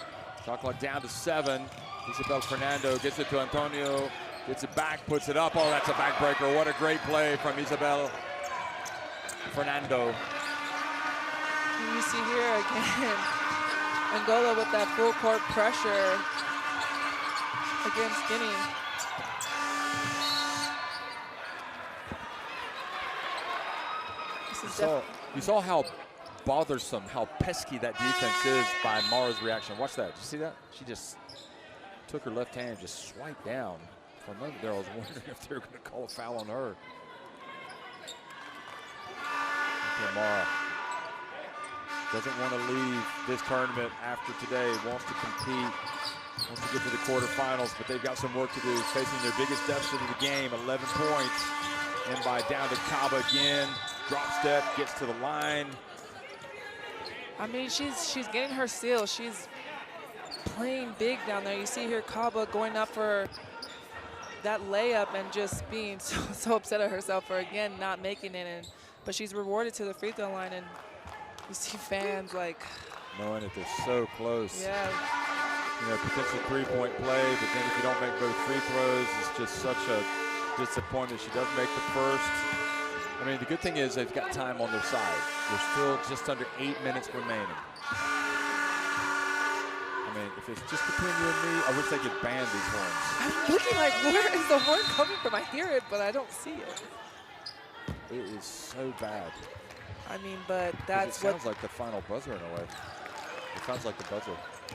Shot clock down to 7. Isabel Fernando gets it to Antonio. Gets it back, puts it up. Oh, that's a backbreaker. What a great play from Isabel Fernando. You see here again, Angola with that full court pressure against Guinea. You saw how bothersome, how pesky that defense is by Mara's reaction. Watch that. Did you see that? She just took her left hand, just swiped down. For a moment there, I was wondering if they were going to call a foul on her. Okay, Mara doesn't want to leave this tournament after today, wants to compete, wants to get to the quarterfinals, but they've got some work to do, facing their biggest deficit of the game, 11 points. And by down to Kaba again, drop step, gets to the line. I mean, she's getting her seal. She's playing big down there. You see here Kaba going up for that layup and just being so upset at herself for, again, not making it. But she's rewarded to the free throw line, and you see fans like knowing that they're so close. Yeah. You know, potential three-point play, but then if you don't make both free throws, it's just such a disappointment. She doesn't make the first. I mean, the good thing is they've got time on their side. There's still just under 8 minutes remaining. I mean, if it's just between you and me, I wish they could ban these horns. I'm looking like, where is the horn coming from? I hear it, but I don't see it. It is so bad. I mean, but that's what... It sounds like the final buzzer in a way. It sounds like the buzzer.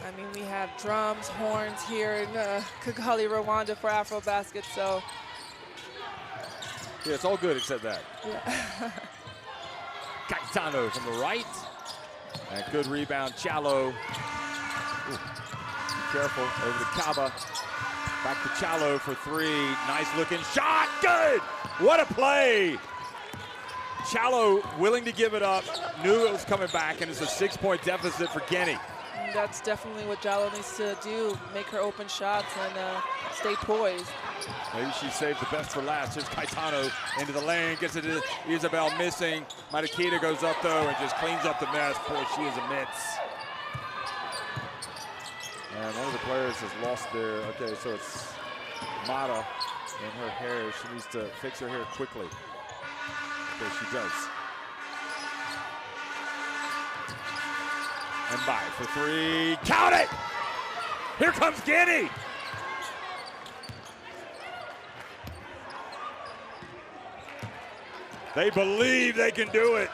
I mean, we have drums, horns here in Kigali, Rwanda for AfroBasket, so... Yeah, it's all good except that. Yeah. Caetano from the right. And good rebound, Chalo. Ooh. Be careful, over to Kaba. Back to Chalo for 3. Nice looking shot, good! What a play! Chalo willing to give it up, knew it was coming back, and it's a 6-point deficit for Guinea. And that's definitely what Chalo needs to do, make her open shots and stay poised. Maybe she saved the best for last. Here's Caetano into the lane, gets it to Isabel missing. Matakita goes up though and just cleans up the mess. Boy, she is immense. And one of the players has lost their, okay, so it's Mata in her hair. She needs to fix her hair quickly. Okay, she does. And by for 3, count it! Here comes Guinea! They believe they can do it.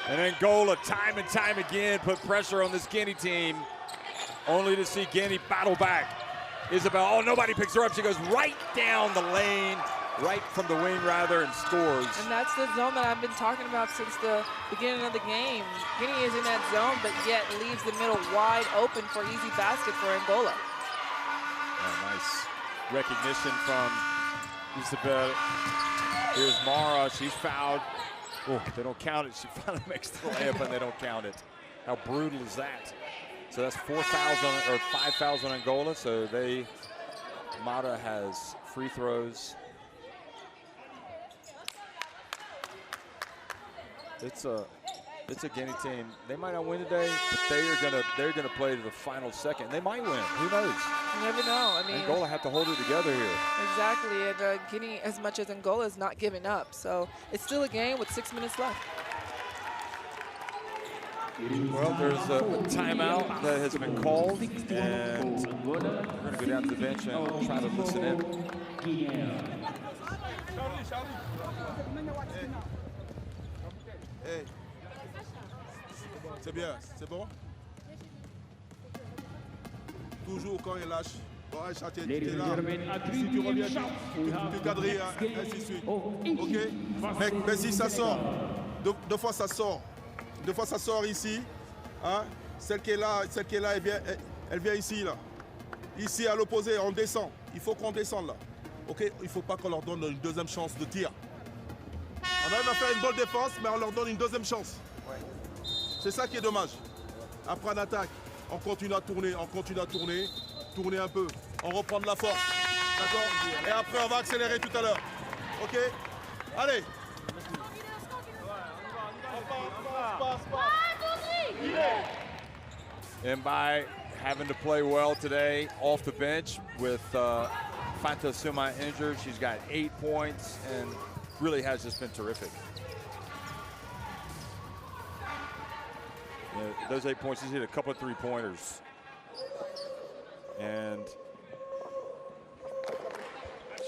And Angola, time and time again, put pressure on this Guinea team, only to see Guinea battle back. Isabel, oh, nobody picks her up. She goes right down the lane, right from the wing, rather, and scores. And that's the zone that I've been talking about since the beginning of the game. Guinea is in that zone, but yet leaves the middle wide open for easy basket for Angola. Oh, nice recognition from Isabel. Here's Mara, she's fouled. Oh, they don't count it. She finally makes the layup and they don't count it. How brutal is that? So that's 4 fouls or 5 fouls on Angola. So Mata has free throws. It's a Guinea team. They might not win today, but they're gonna play to the final second. They might win. Who knows? You never know. I mean, Angola have to hold it together here. Exactly, and Guinea, as much as Angola, is not giving up. So it's still a game with 6 minutes left. Well, there's a timeout that has been called, and we're going to go down to the bench and try to listen in. Hey. C'est bien, c'est bon? Toujours quand il lâche. Bon, tu es là. Si tu reviens, tu quadrilles, ainsi de suite. Ok? Mais si ça sort, deux fois ça sort. Deux fois ça sort ici. Hein? Celle qui est là, elle vient ici, là. Ici, à l'opposé, on descend. Il faut qu'on descende, là. Ok? Il ne faut pas qu'on leur donne une deuxième chance de tir. On arrive à faire une bonne défense, mais on leur donne une deuxième chance. C'est ça qui est dommage. Après en attaque, on continue à tourner, tourner un peu. On reprend de la force. D'accord? Et après, on va accélérer tout à l'heure. OK? Allez! And by having to play well today off the bench with Fanta semi-injured, she's got 8 points and really has just been terrific. Those 8 points, she's hit a couple of three-pointers. And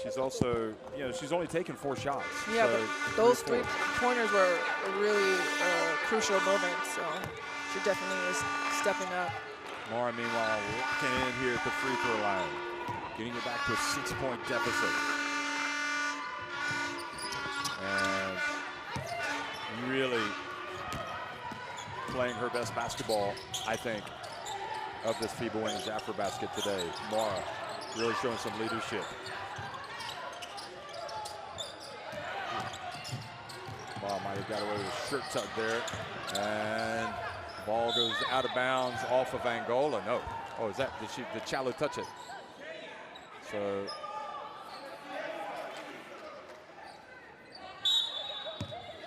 she's also, she's only taken 4 shots. Yeah, so but those three-pointers were a really crucial moment, so she definitely is stepping up. Mara, meanwhile, locking in here at the free throw line, getting it back to a 6-point deficit. And really playing her best basketball, I think, of this FIBA Women's AfroBasket today. Mara really showing some leadership. Ball might have got away with a shirt tuck there. And ball goes out of bounds off of Angola. No. Oh, did Chalo touch it? So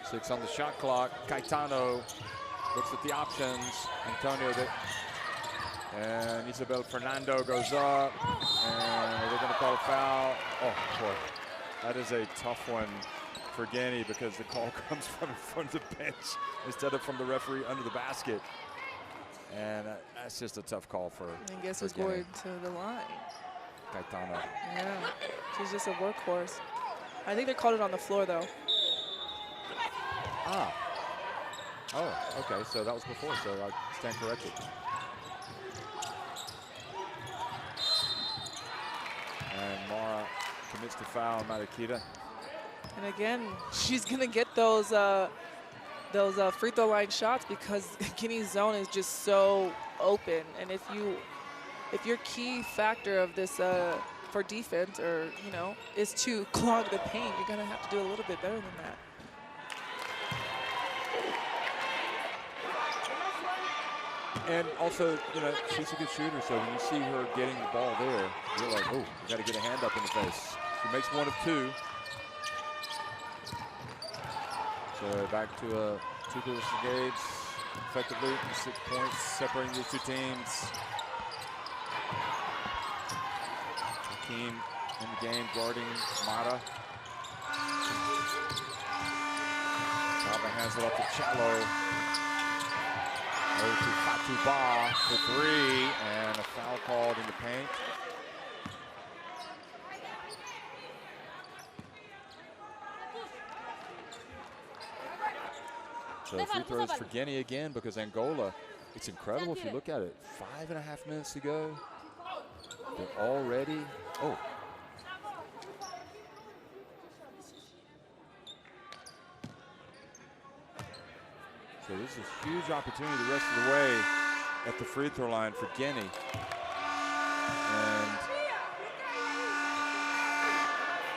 six on the shot clock. Caetano looks at the options. Antonio and Isabel Fernando goes up, and they're going to call a foul. Oh boy, that is a tough one for Guinea because the call comes from in front of the bench instead of from the referee under the basket. And that's just a tough call for And guess who's going to the line? Caetano. Yeah, she's just a workhorse. I think they called it on the floor, though. Ah. Oh, okay, so that was before, so I stand corrected. And Mara commits to foul Marikita. And again, she's gonna get those free throw line shots because Guinea's zone is just so open. And if your key factor of this for defense, or is to clog the paint, you're gonna have to do a little bit better than that. And also, she's a good shooter, so when you see her getting the ball there, you're like, oh, you got to get a hand up in the face. She makes 1 of 2. So back to Tuchel Gates, effectively 6 points separating these two teams. Hakeem in the game guarding Mata. Alba hands it up to Chalo. Over to Fatuba for 3, and a foul called in the paint. So free throws for Guinea again because Angola, it's incredible if you look at it. 5.5 minutes to go. They're already, oh. So this is a huge opportunity the rest of the way at the free throw line for Guinea. And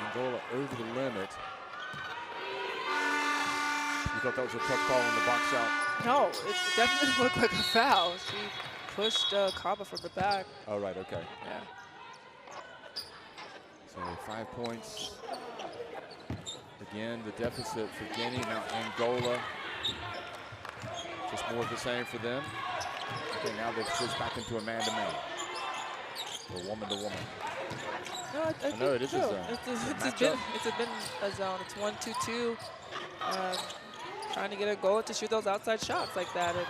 Angola over the limit. You thought that was a tough call in the box out? No, it definitely looked like a foul. She pushed Kaba from the back. Oh, right, okay. Yeah. So 5 points. Again, the deficit for Guinea. Now Angola. Just more of the same for them. Okay, now they've switched back into a man-to-man. Or woman-to-woman. No, I think it is a zone. It's been a zone. It's 1-2-2. Trying to get Angola to shoot those outside shots like that and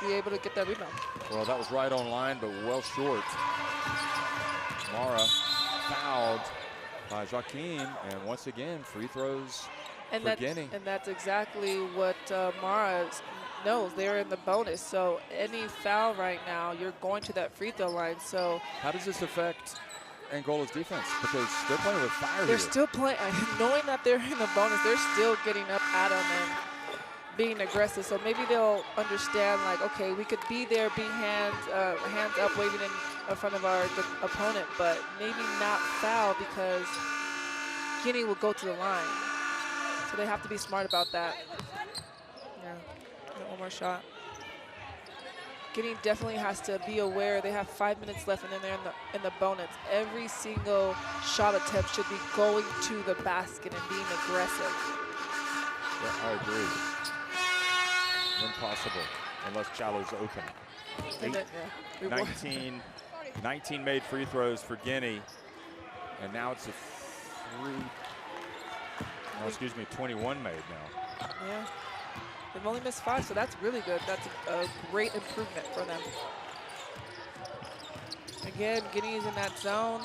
be able to get that rebound. Well, that was right on line, but well short. Mara fouled by Joaquim, and once again, free throws for Guinea. And that's exactly what Mara knows. They're in the bonus, so any foul right now, you're going to that free throw line. So how does this affect Angola's defense? Because they're playing with fire. They're still playing, knowing that they're in the bonus, they're still getting up at them and being aggressive. So maybe they'll understand, like, okay, we could be there, be hands up, waving in front of our opponent, but maybe not foul because Guinea will go to the line. So they have to be smart about that. Yeah, one more shot. Guinea definitely has to be aware. They have 5 minutes left, and then they're in the bonus. Every single shot attempt should be going to the basket and being aggressive. Yeah, I agree. Impossible unless Chalo's open. 19 made free throws for Guinea, and now it's a 21 made now. Yeah. They've only missed 5, so that's really good. That's a great improvement for them. Again, Guinea is in that zone.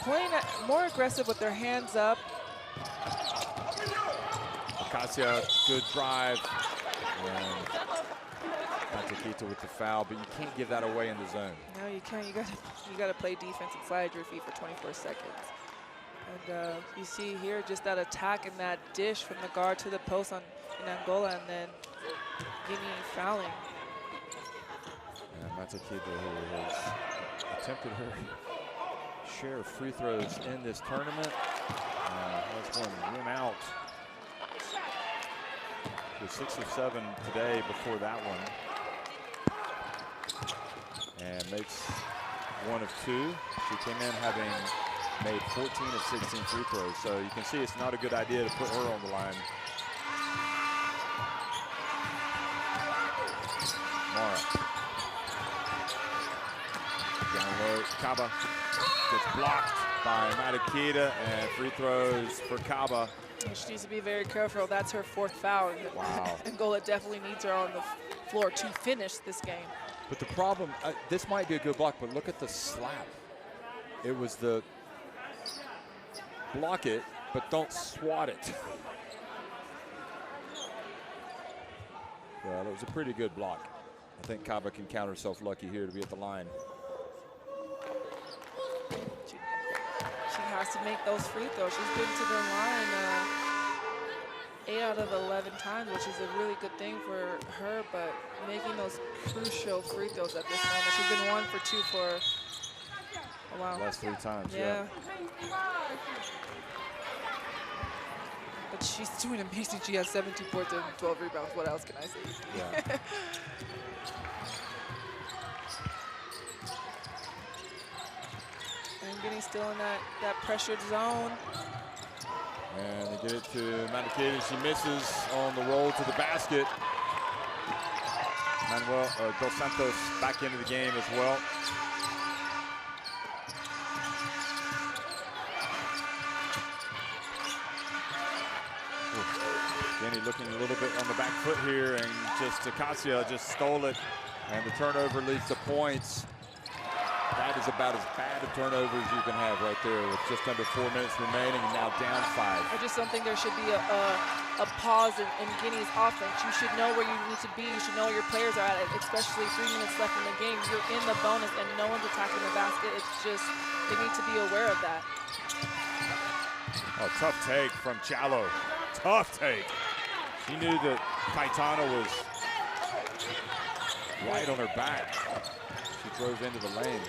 Playing more aggressive with their hands up. Acacia, good drive. And Takita with the foul, but you can't give that away in the zone. No, you can't. You gotta play defense inside your feet for 24 seconds. And you see here just that attack and that dish from the guard to the post in Angola, and then Guinea fouling. And Matakita, who has attempted her share of free throws in this tournament, has one rim out. With 6 or 7 today before that one. And makes 1 of 2. She came in having made 14 of 16 free throws. So you can see it's not a good idea to put her on the line. Mara. Down low, Kaba gets blocked by Matakita, and free throws for Kaba. She needs to be very careful. That's her 4th foul. Wow. Angola definitely needs her on the floor to finish this game. But the problem, this might be a good block, but look at the slap. It was the block it, but don't swat it. Well, it was a pretty good block. I think Kaba can count herself lucky here to be at the line. She has to make those free throws. She's been to the line 8 out of 11 times, which is a really good thing for her, but making those crucial free throws at this moment. She's been 1 for 2 for a while. Last 3 times, yeah. But she's doing amazing. She has 17 points and 12 rebounds. What else can I say? Yeah. And Guinea still in that pressured zone. And they get it to Matakita. She misses on the roll to the basket. Manuel Dos Santos back into the game as well. Guinea looking a little bit on the back foot here, and just Acacia just stole it, and the turnover leads to points. That is about as bad a turnover as you can have right there with just under 4 minutes remaining and now down 5. I just don't think there should be a pause in Guinea's offense. You should know where you need to be. You should know where your players are at, especially 3 minutes left in the game. You're in the bonus and no one's attacking the basket. It's just, they need to be aware of that. Oh, tough take from Chalo. Tough take. She knew that Caetano was right on her back. She drove into the lane.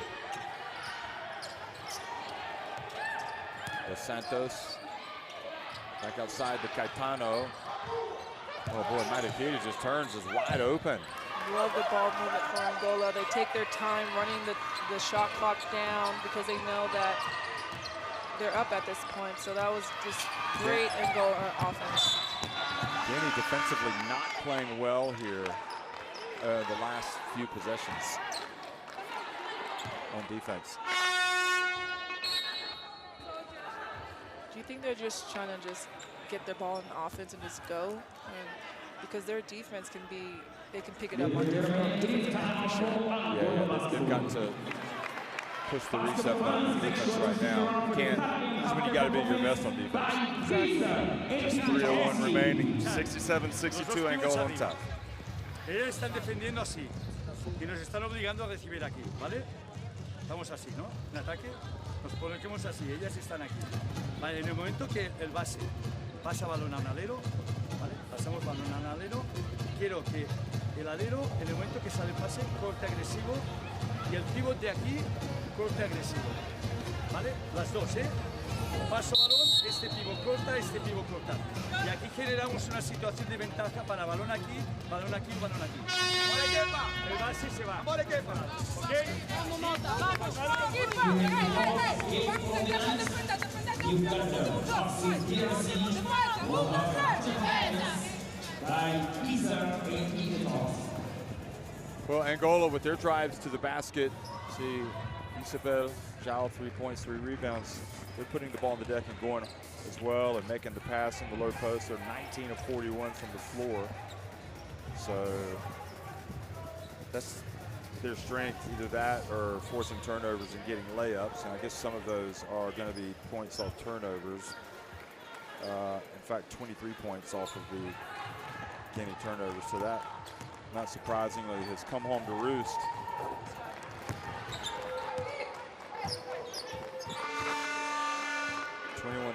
Dos Santos back outside to Caetano. Oh boy, Matakita just turns, is wide open. Love the ball movement for Angola. They take their time running the shot clock down because they know that they're up at this point. So that was just great Angola offense. Guinea defensively not playing well here the last few possessions on defense. Do you think they're just trying to just get their ball in the offense and just go? And because their defense can be, they can pick it up on different times for sure. Yeah, they've got to push the reset button on defense right now. You can't, that's when you got to be at your best on defense. Just 3:01 remaining, 67-62 Angola on top. Ellos están defendiendo así y nos están obligando a recibir aquí, ¿vale? Estamos así, ¿no? En ataque nos ponemos así, ellas están aquí. Vale, en el momento que el base pasa balón a un alero, ¿vale? Pasamos balón a un alero, quiero que el alero, en el momento que sale el pase, corte agresivo y el pívot de aquí, corte agresivo. ¿Vale? Las dos, ¿eh? paso balón, este pivot corta, este pivot corta. Y aquí generamos una situación de ventaja para balón aquí, balón aquí, balón aquí. El base se va. ¿Ok? Well, Angola with their drives to the basket. See Isabel, Zhao, 3 points, 3 rebounds. They're putting the ball on the deck and going as well and making the pass in the low post. They're 19 of 41 from the floor. So that's their strength, either that or forcing turnovers and getting layups. And I guess some of those are going to be points off turnovers. In fact, 23 points off of the Guinea turnovers. So that, not surprisingly, has come home to roost.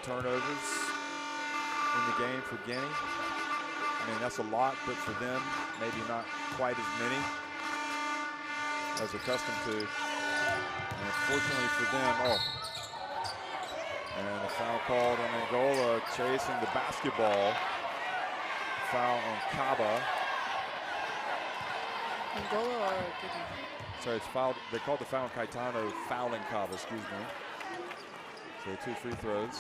Turnovers in the game for Guinea. I mean, that's a lot, but for them, maybe not quite as many as accustomed to. And fortunately for them, and a foul called on Angola chasing the basketball. Foul on Kaba. Angola or Guinea? Sorry, it's fouled. They called the foul on Caetano, fouling Kaba, excuse me. So 2 free throws.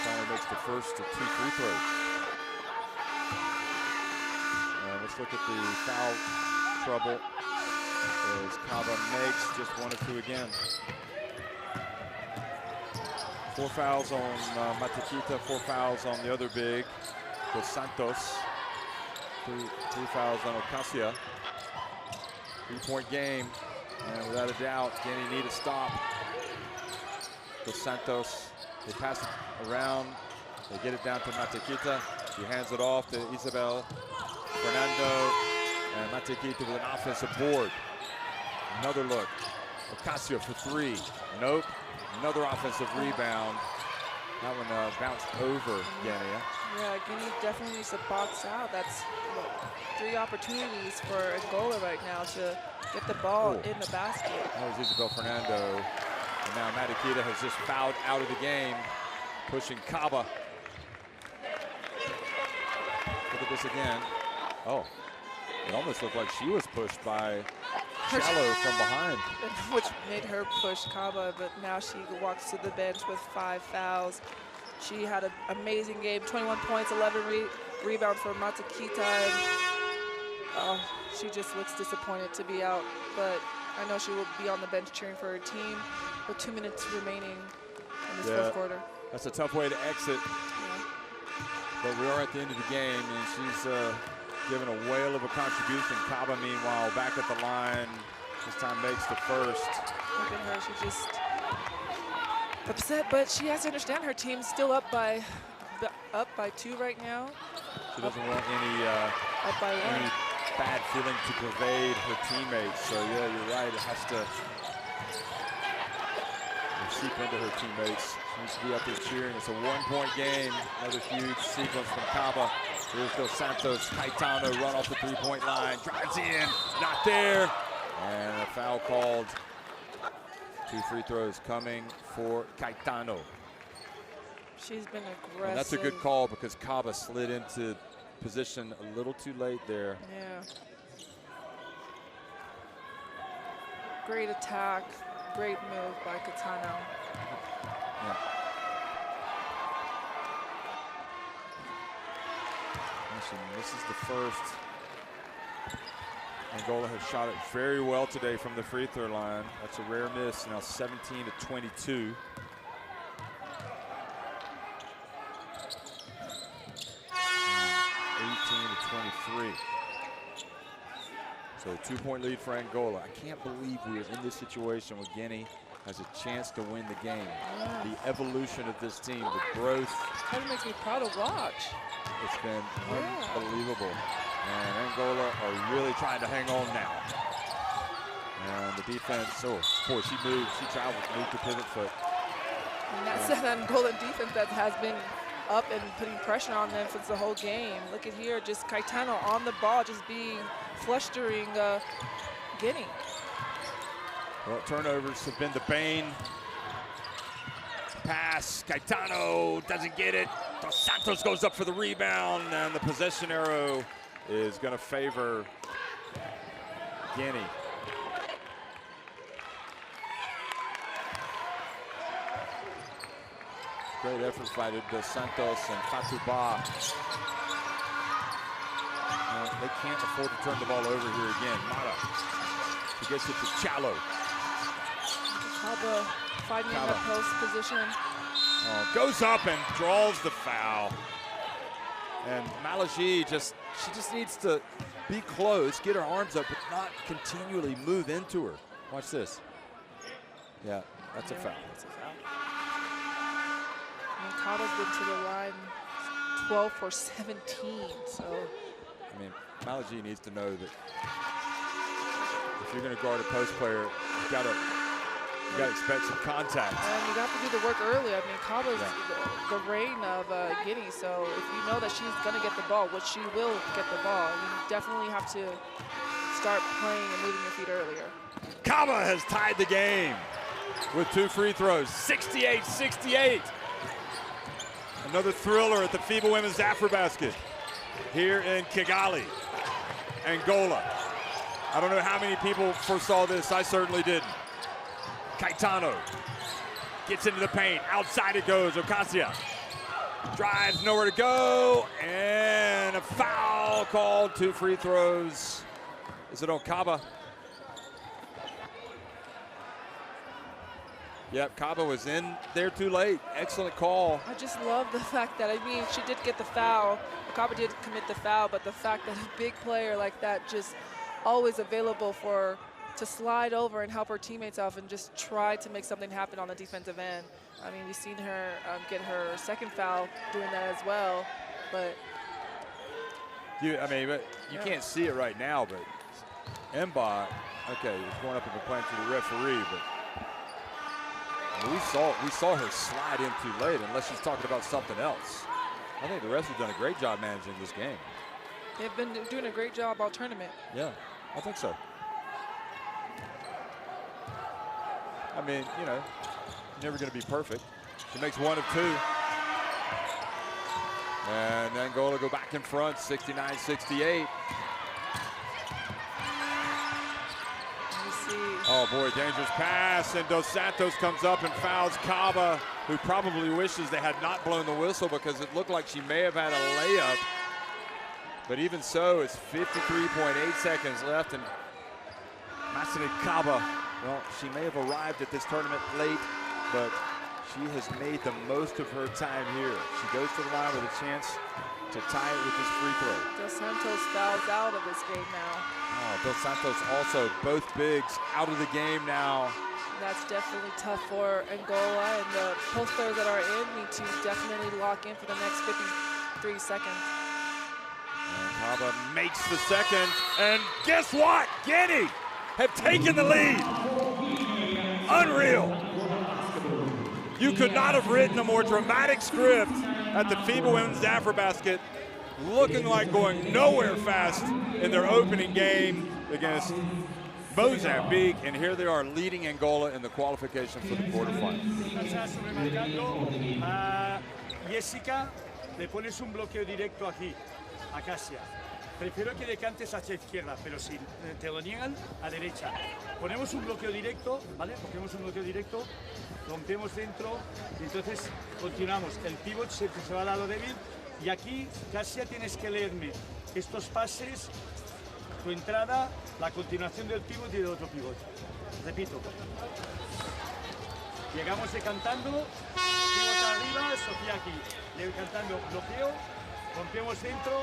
Finally makes the first of 2 free throws. And let's look at the foul trouble as Kaba makes just 1 or 2 again. 4 fouls on Matakita, 4 fouls on the other big, Dos Santos. 3 fouls on Ocasio. 3-point game, and without a doubt, Guinea need a stop. Dos Santos, they pass it around, they get it down to Matakita. He hands it off to Isabel, Fernando, and Matakita with an offensive board. Another look, Ocasio for 3, nope. Another offensive rebound. That one bounced over Guinea. Yeah, Guinea definitely needs to box out. That's 3 opportunities for Angola right now to get the ball in the basket. That was Isabel Fernando. And now Matakita has just fouled out of the game, pushing Kaba. Look at this again. Oh, it almost looked like she was pushed by Shallow from behind. Which made her push Kaba, but now she walks to the bench with 5 fouls. She had an amazing game, 21 points, 11 rebounds for Matakita. And, she just looks disappointed to be out, but I know she will be on the bench cheering for her team with 2 minutes remaining in this fourth quarter. That's a tough way to exit. Yeah. But we are at the end of the game, and she's given a whale of a contribution. Kaba, meanwhile, back at the line. This time makes the first. Look at her, she just upset, but she has to understand her team's still up by 2 right now. She doesn't want any up by 1. Bad feeling to pervade her teammates. So yeah, you're right. It has to seep into her teammates. She needs to be up there cheering. It's a 1-point game. Another huge sequence from Kaba. Here's Dos Santos. Caetano run off the 3-point line. Drives in. Not there. And a foul called. 2 free throws coming for Caetano. She's been aggressive. And that's a good call because Kaba slid into position a little too late there. Yeah. Great attack, great move by Caetano. Yeah. Listen, this is the first. Angola has shot it very well today from the free throw line. That's a rare miss. Now 17 to 22. To 23. So a 2-point lead for Angola. I can't believe we are in this situation where Guinea has a chance to win the game. Yeah. The evolution of this team, the growth. That makes me proud to watch. It's been unbelievable. And Angola are really trying to hang on now. And the defense, boy, she traveled, moved to pivot foot. And that's an Angola defense that has been up and putting pressure on them since the whole game. Look at here, just Caetano on the ball, just being flustering Guinea. Well, turnovers have been the bane. Pass, Caetano doesn't get it. Dos Santos goes up for the rebound, and the possession arrow is going to favor Guinea. Great effort by Dos Santos and Fatouba. They can't afford to turn the ball over here again. Mata, he gets it to Chalo. Kaba fighting in the post position. Goes up and draws the foul. And Malaji she just needs to be close, get her arms up, but not continually move into her. Watch this. Yeah, that's a foul. That's a foul. I mean, Kaba's been to the line 12 for 17, so. I mean, Malaji needs to know that if you're going to guard a post player, you got to expect some contact. And you have to do the work early. I mean, Kaba's the reign of Guinea, so if you know that she's going to get the ball, which she will get the ball, you definitely have to start playing and moving your feet earlier. Kaba has tied the game with 2 free throws, 68-68. Another thriller at the FIBA Women's AfroBasket here in Kigali, Angola. I don't know how many people foresaw this. I certainly didn't. Caetano gets into the paint. Outside it goes. Ocasio drives, nowhere to go, and a foul called. 2 free throws. Is it on Kaba? Yep, Kaba was in there too late. Excellent call. I just love the fact that, I mean, she did get the foul. Kaba did commit the foul, but the fact that a big player like that just always available to slide over and help her teammates off and just try to make something happen on the defensive end. I mean, we've seen her get her second foul doing that as well, but. You can't see it right now, but Mba, okay, it's going up and complaint to the referee, but we saw her slide in too late, unless she's talking about something else. I think the refs have done a great job managing this game. They've been doing a great job all tournament. Yeah, I think so. I mean, you know, never going to be perfect. She makes 1 of 2. And Angola go back in front, 69-68. Oh boy, dangerous pass, and Dos Santos comes up and fouls Kaba, who probably wishes they had not blown the whistle because it looked like she may have had a layup. But even so, it's 53.8 seconds left, and Masini Kaba, well, she may have arrived at this tournament late, but she has made the most of her time here. She goes to the line with a chance to tie it with this free throw. Dos Santos fouls out of this game now. Oh, Dos Santos also, both bigs out of the game now. That's definitely tough for Angola, and the post players that are in need to definitely lock in for the next 53 seconds. And Kaba makes the second, and guess what? Guinea have taken the lead. Unreal. You could not have written a more dramatic script at the FIBA Women's AfroBasket, looking like going nowhere fast in their opening game against Mozambique, and here they are leading Angola in the qualification for the quarterfinals. Jessica, le pones un bloqueo directo aquí, a Casia. Prefiero que decantes hacia izquierda, pero si te lo niegan, a derecha. Ponemos un bloqueo directo, ¿vale? Ponemos un bloqueo directo, rompemos dentro, y entonces continuamos. El pivot se va al lado débil, y aquí, Casia, tienes que leerme estos pases, tu entrada, la continuación del pivot y del otro pivot. Repito. Llegamos decantando, pivot arriba, Sofía aquí. Decantando, bloqueo, rompemos dentro.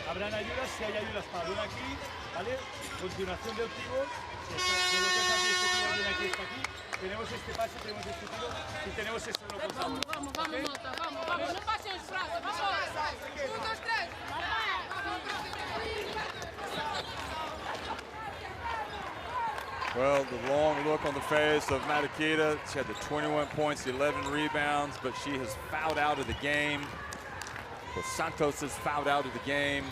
Habrán ayudas, si hay ayudas para uno aquí, ¿vale? Continuación del pivot, de lo que es aquí, este pivot viene aquí, está aquí. Tenemos este pase, tenemos este pivot y tenemos esto en lo contamos. Vamos, Mota, vamos, no pases frases, vamos. 1, 2, 3. Well, the long look on the face of Matakita. She had the 21 points, 11 rebounds, but she has fouled out of the game. Dos Santos is fouled out of the game.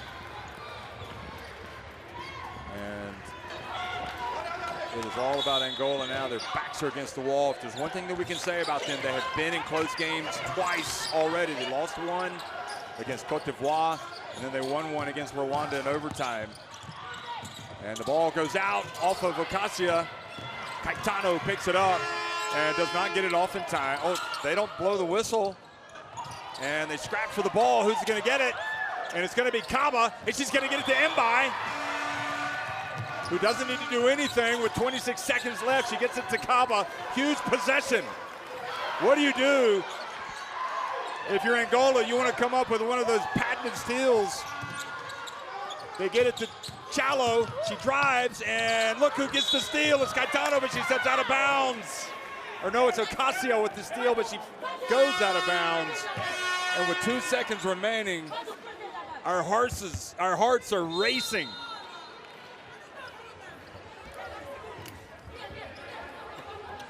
And It is all about Angola now. Their backs are against the wall. If there's one thing that we can say about them, they have been in close games twice already. They lost one against Cote d'Ivoire, and then they won one against Rwanda in overtime. And the ball goes out off of Ocasia. Caetano picks it up and does not get it off in time. Oh, they don't blow the whistle. And they scratch for the ball. Who's going to get it? And it's going to be Kaba, and she's going to get it to Mbai, who doesn't need to do anything with 26 seconds left. She gets it to Kaba. Huge possession. What do you do if you're Angola? You want to come up with one of those patented steals. They get it to Chalo. She drives, and look who gets the steal. It's Caetano, but she steps out of bounds. Or no, it's Ocasio with the steal, but she goes out of bounds. And with 2 seconds remaining, our hearts are racing.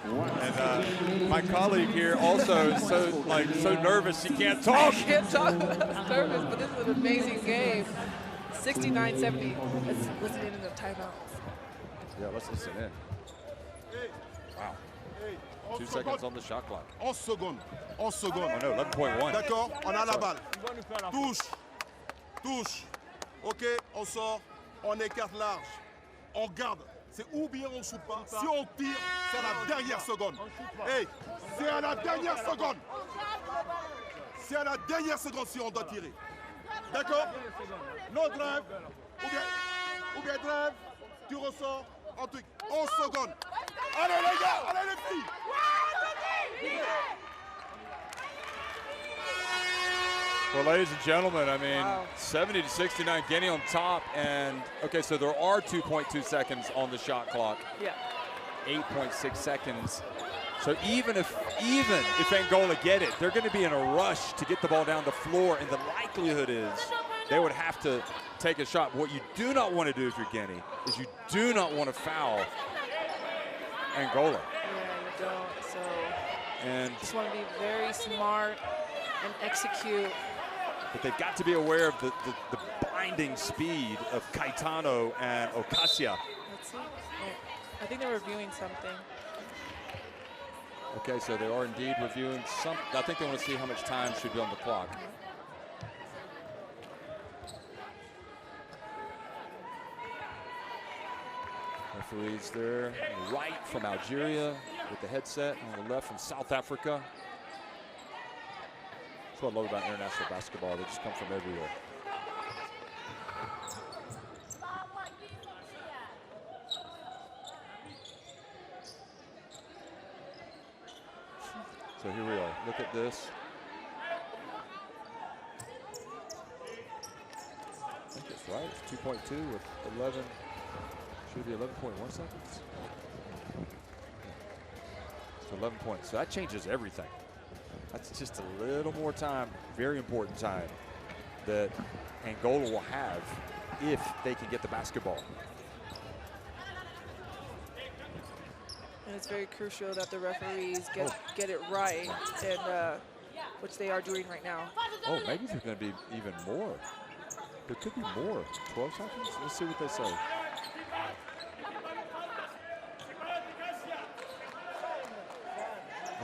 And my colleague here also is so nervous she can't talk. I can't talk. I'm nervous, but this is an amazing game. 69-70. Let's listen in the timeout. Yeah, let's listen in. Wow. 2 seconds on the shot clock. 11 secondes. 11 secondes. Oh no, 11.1. D'accord, on a la balle. Touche. Touche. OK, on sort. On écarte large. On garde. C'est ou bien on ne shoot pas. Si on tire, c'est à la dernière seconde. Hey, c'est à la dernière seconde. C'est à la dernière seconde si on doit tirer. D'accord? No drive. Ou bien drive. Tu ressors. Un truc. 11 secondes. Allez les gars, allez les filles. Well, ladies and gentlemen, I mean, 70-69, Guinea on top, and okay, so there are 2.2 seconds on the shot clock. Yeah. 8.6 seconds. So even if Angola get it, they're going to be in a rush to get the ball down the floor, and the likelihood is they would have to take a shot. What you do not want to do if you're Guinea is you do not want to foul Angola. Yeah, you don't. So and just want to be very smart and execute. But they've got to be aware of the blinding speed of Caetano and Ocasia. Let's see. Oh, I think they're reviewing something. Okay, so they are indeed reviewing some. I think they want to see how much time should be on the clock. Referees there, on the right from Algeria with the headset, on the left from South Africa. That's what I love about international basketball. They just come from everywhere. So here we are. Look at this. I think it's right. It's 2.2 with 11. Should be 11.1 seconds. So 11 points. So that changes everything. That's just a little more time, very important time, that Angola will have if they can get the basketball. And it's very crucial that the referees get it right, and which they are doing right now. Oh, maybe there's going to be even more. There could be more. 12 seconds? Let's see what they say.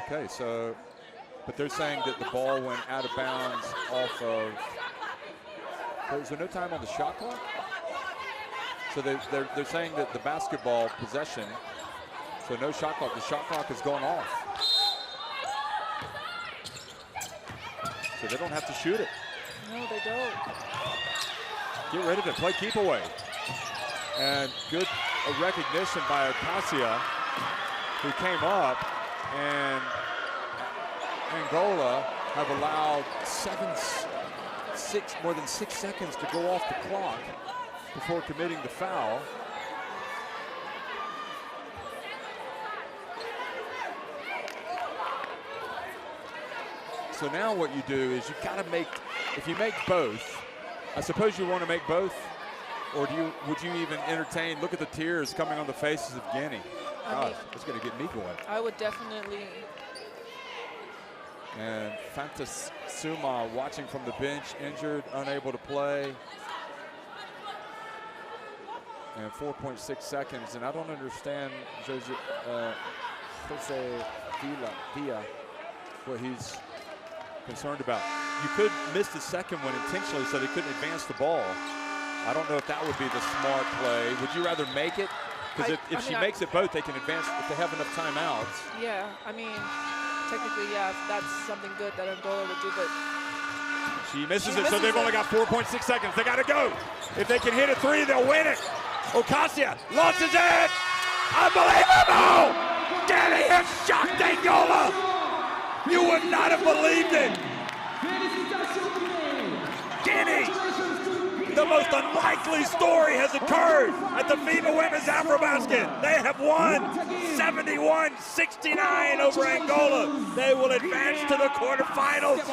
Okay, so, but they're saying that the ball went out of bounds off of, is there no time on the shot clock? So they're saying that the basketball possession, so no shot clock, the shot clock has gone off. So they don't have to shoot it. No, they don't. Get ready to play keep away. And good recognition by Ocasia, who came up, and Angola have allowed more than 6 seconds to go off the clock before committing the foul. So now what you do is you gotta make, if you make both, I suppose you want to make both, or would you even entertain, look at the tears coming on the faces of Guinea. God, it's gonna get me going. I would definitely. And Fantas Suma watching from the bench, injured, unable to play. and 4.6 seconds. And I don't understand Jose Villa, what he's concerned about. You could miss the second one intentionally so they couldn't advance the ball. I don't know if that would be the smart play. Would you rather make it? Because if she makes it both, they can advance if they have enough timeouts. Yeah, I mean, technically, yeah, that's something good that Angola would do, but she misses it, so they've only got 4.6 seconds. They got to go. If they can hit a three, they'll win it. Ocasio launches it. Unbelievable! Guinea has shocked Angola. You would not have believed it. Guinea, the most unlikely story has occurred at the FIBA Women's AfroBasket. They have won 71-69 over Angola. They will advance to the quarterfinals.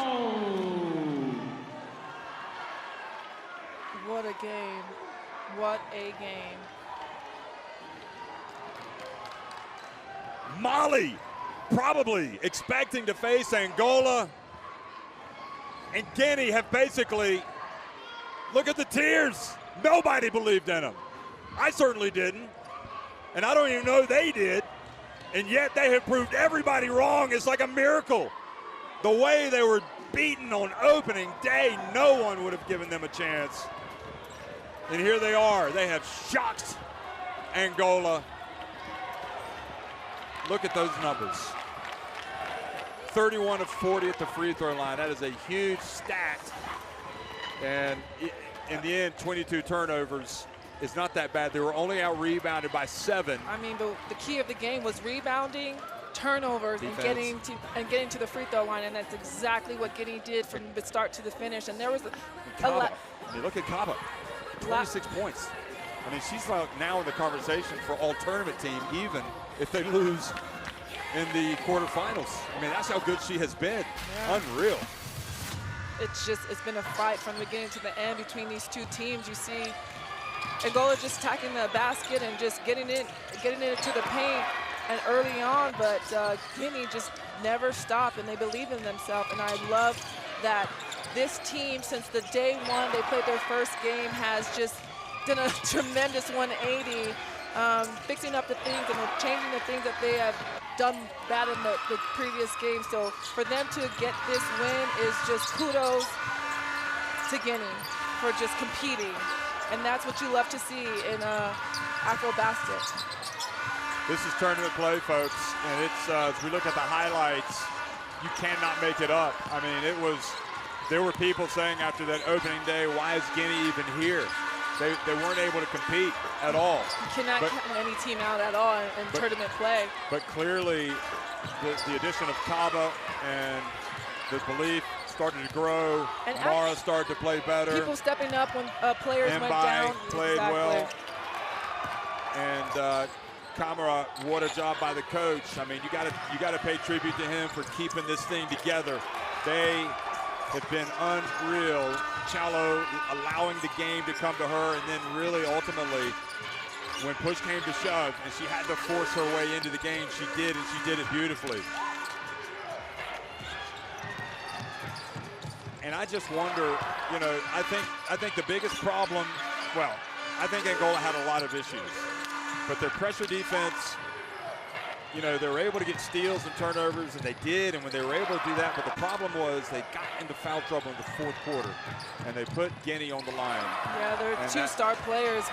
what a game. What a game. Mali probably expecting to face Angola, and Guinea have basically, look at the tears. Nobody believed in them. I certainly didn't, and I don't even know they did, and yet they have proved everybody wrong. It's like a miracle. The way they were beaten on opening day, no one would have given them a chance. And here they are. They have shocked Angola. Look at those numbers. 31 of 40 at the free throw line. That is a huge stat. And in the end, 22 turnovers is not that bad. They were only out-rebounded by 7. I mean, the key of the game was rebounding, turnovers, and getting to the free throw line, and that's exactly what Guinea did from the start to the finish. And there was a lot. I mean, look at Kaba, 26 points. I mean, she's like now in the conversation for all-tournament team, even if they lose in the quarterfinals. I mean, that's how good she has been. Yeah. Unreal. It's been a fight from the beginning to the end between these two teams. You see Angola just attacking the basket and just getting it into the paint and early on, but Guinea just never stopped, and they believe in themselves. And I love that this team, since the day one they played their first game, has just done a tremendous 180, fixing up the things and changing the things that they have done bad in the previous game. So for them to get this win is just kudos to Guinea for just competing. And that's what you love to see in AfroBasket. This is tournament play, folks. And it's, as we look at the highlights, you cannot make it up. I mean, there were people saying after that opening day, why is Guinea even here? They weren't able to compete at all. You cannot count any team out at all in tournament play. But clearly, the addition of Kaba and the belief started to grow. And Mara started to play better. People stepping up when players went down. Played well. And Kamara, what a job by the coach. I mean, you got to pay tribute to him for keeping this thing together. They have been unreal. Chalo allowing the game to come to her, and then really ultimately, when push came to shove and she had to force her way into the game, she did, and she did it beautifully. And I just wonder, you know, I think the biggest problem, well, I think Angola had a lot of issues, but their pressure defense, you know, they were able to get steals and turnovers, and they did, and when they were able to do that, but the problem was they got into foul trouble in the fourth quarter, and they put Guinea on the line. Yeah, their two-star players,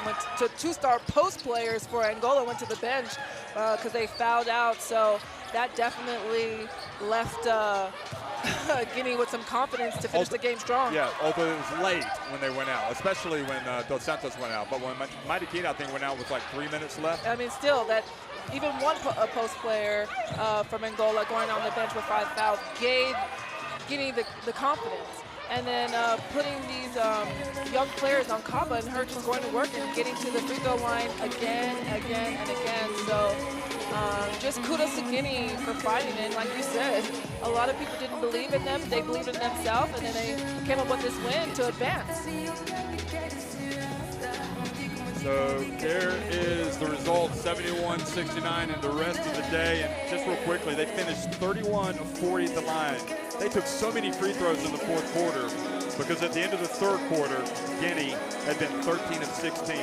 two-star post players for Angola went to the bench because they fouled out, so that definitely left Guinea with some confidence to finish the game strong. Yeah, although it was late when they went out, especially when Dos Santos went out, but when Marikina, I think, went out with like 3 minutes left. I mean, still, that even one post player from Angola going on the bench with 5 fouls gave Guinea the confidence. And then putting these young players on Kaba and her just going to work and getting to the free throw line again, and again. So just kudos to Guinea for fighting. And like you said, a lot of people didn't believe in them. They believed in themselves, and then they came up with this win to advance. So there is the result, 71-69 in the rest of the day. And just real quickly, they finished 31 of 40 at the line. They took so many free throws in the fourth quarter because at the end of the third quarter, Guinea had been 13 of 16.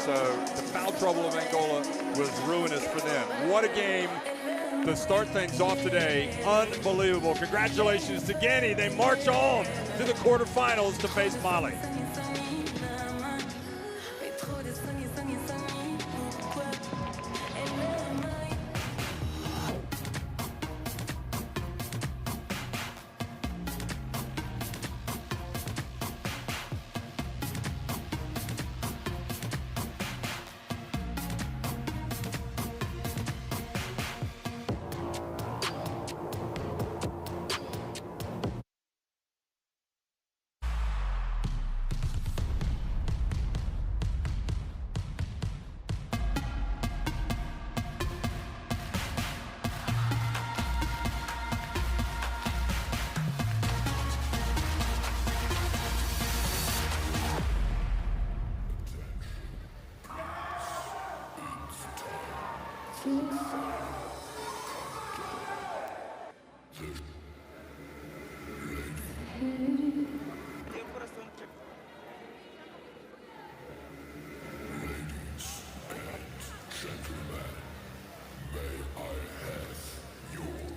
So the foul trouble of Angola was ruinous for them. What a game to start things off today. Unbelievable. Congratulations to Guinea. They march on to the quarterfinals to face Mali. Two.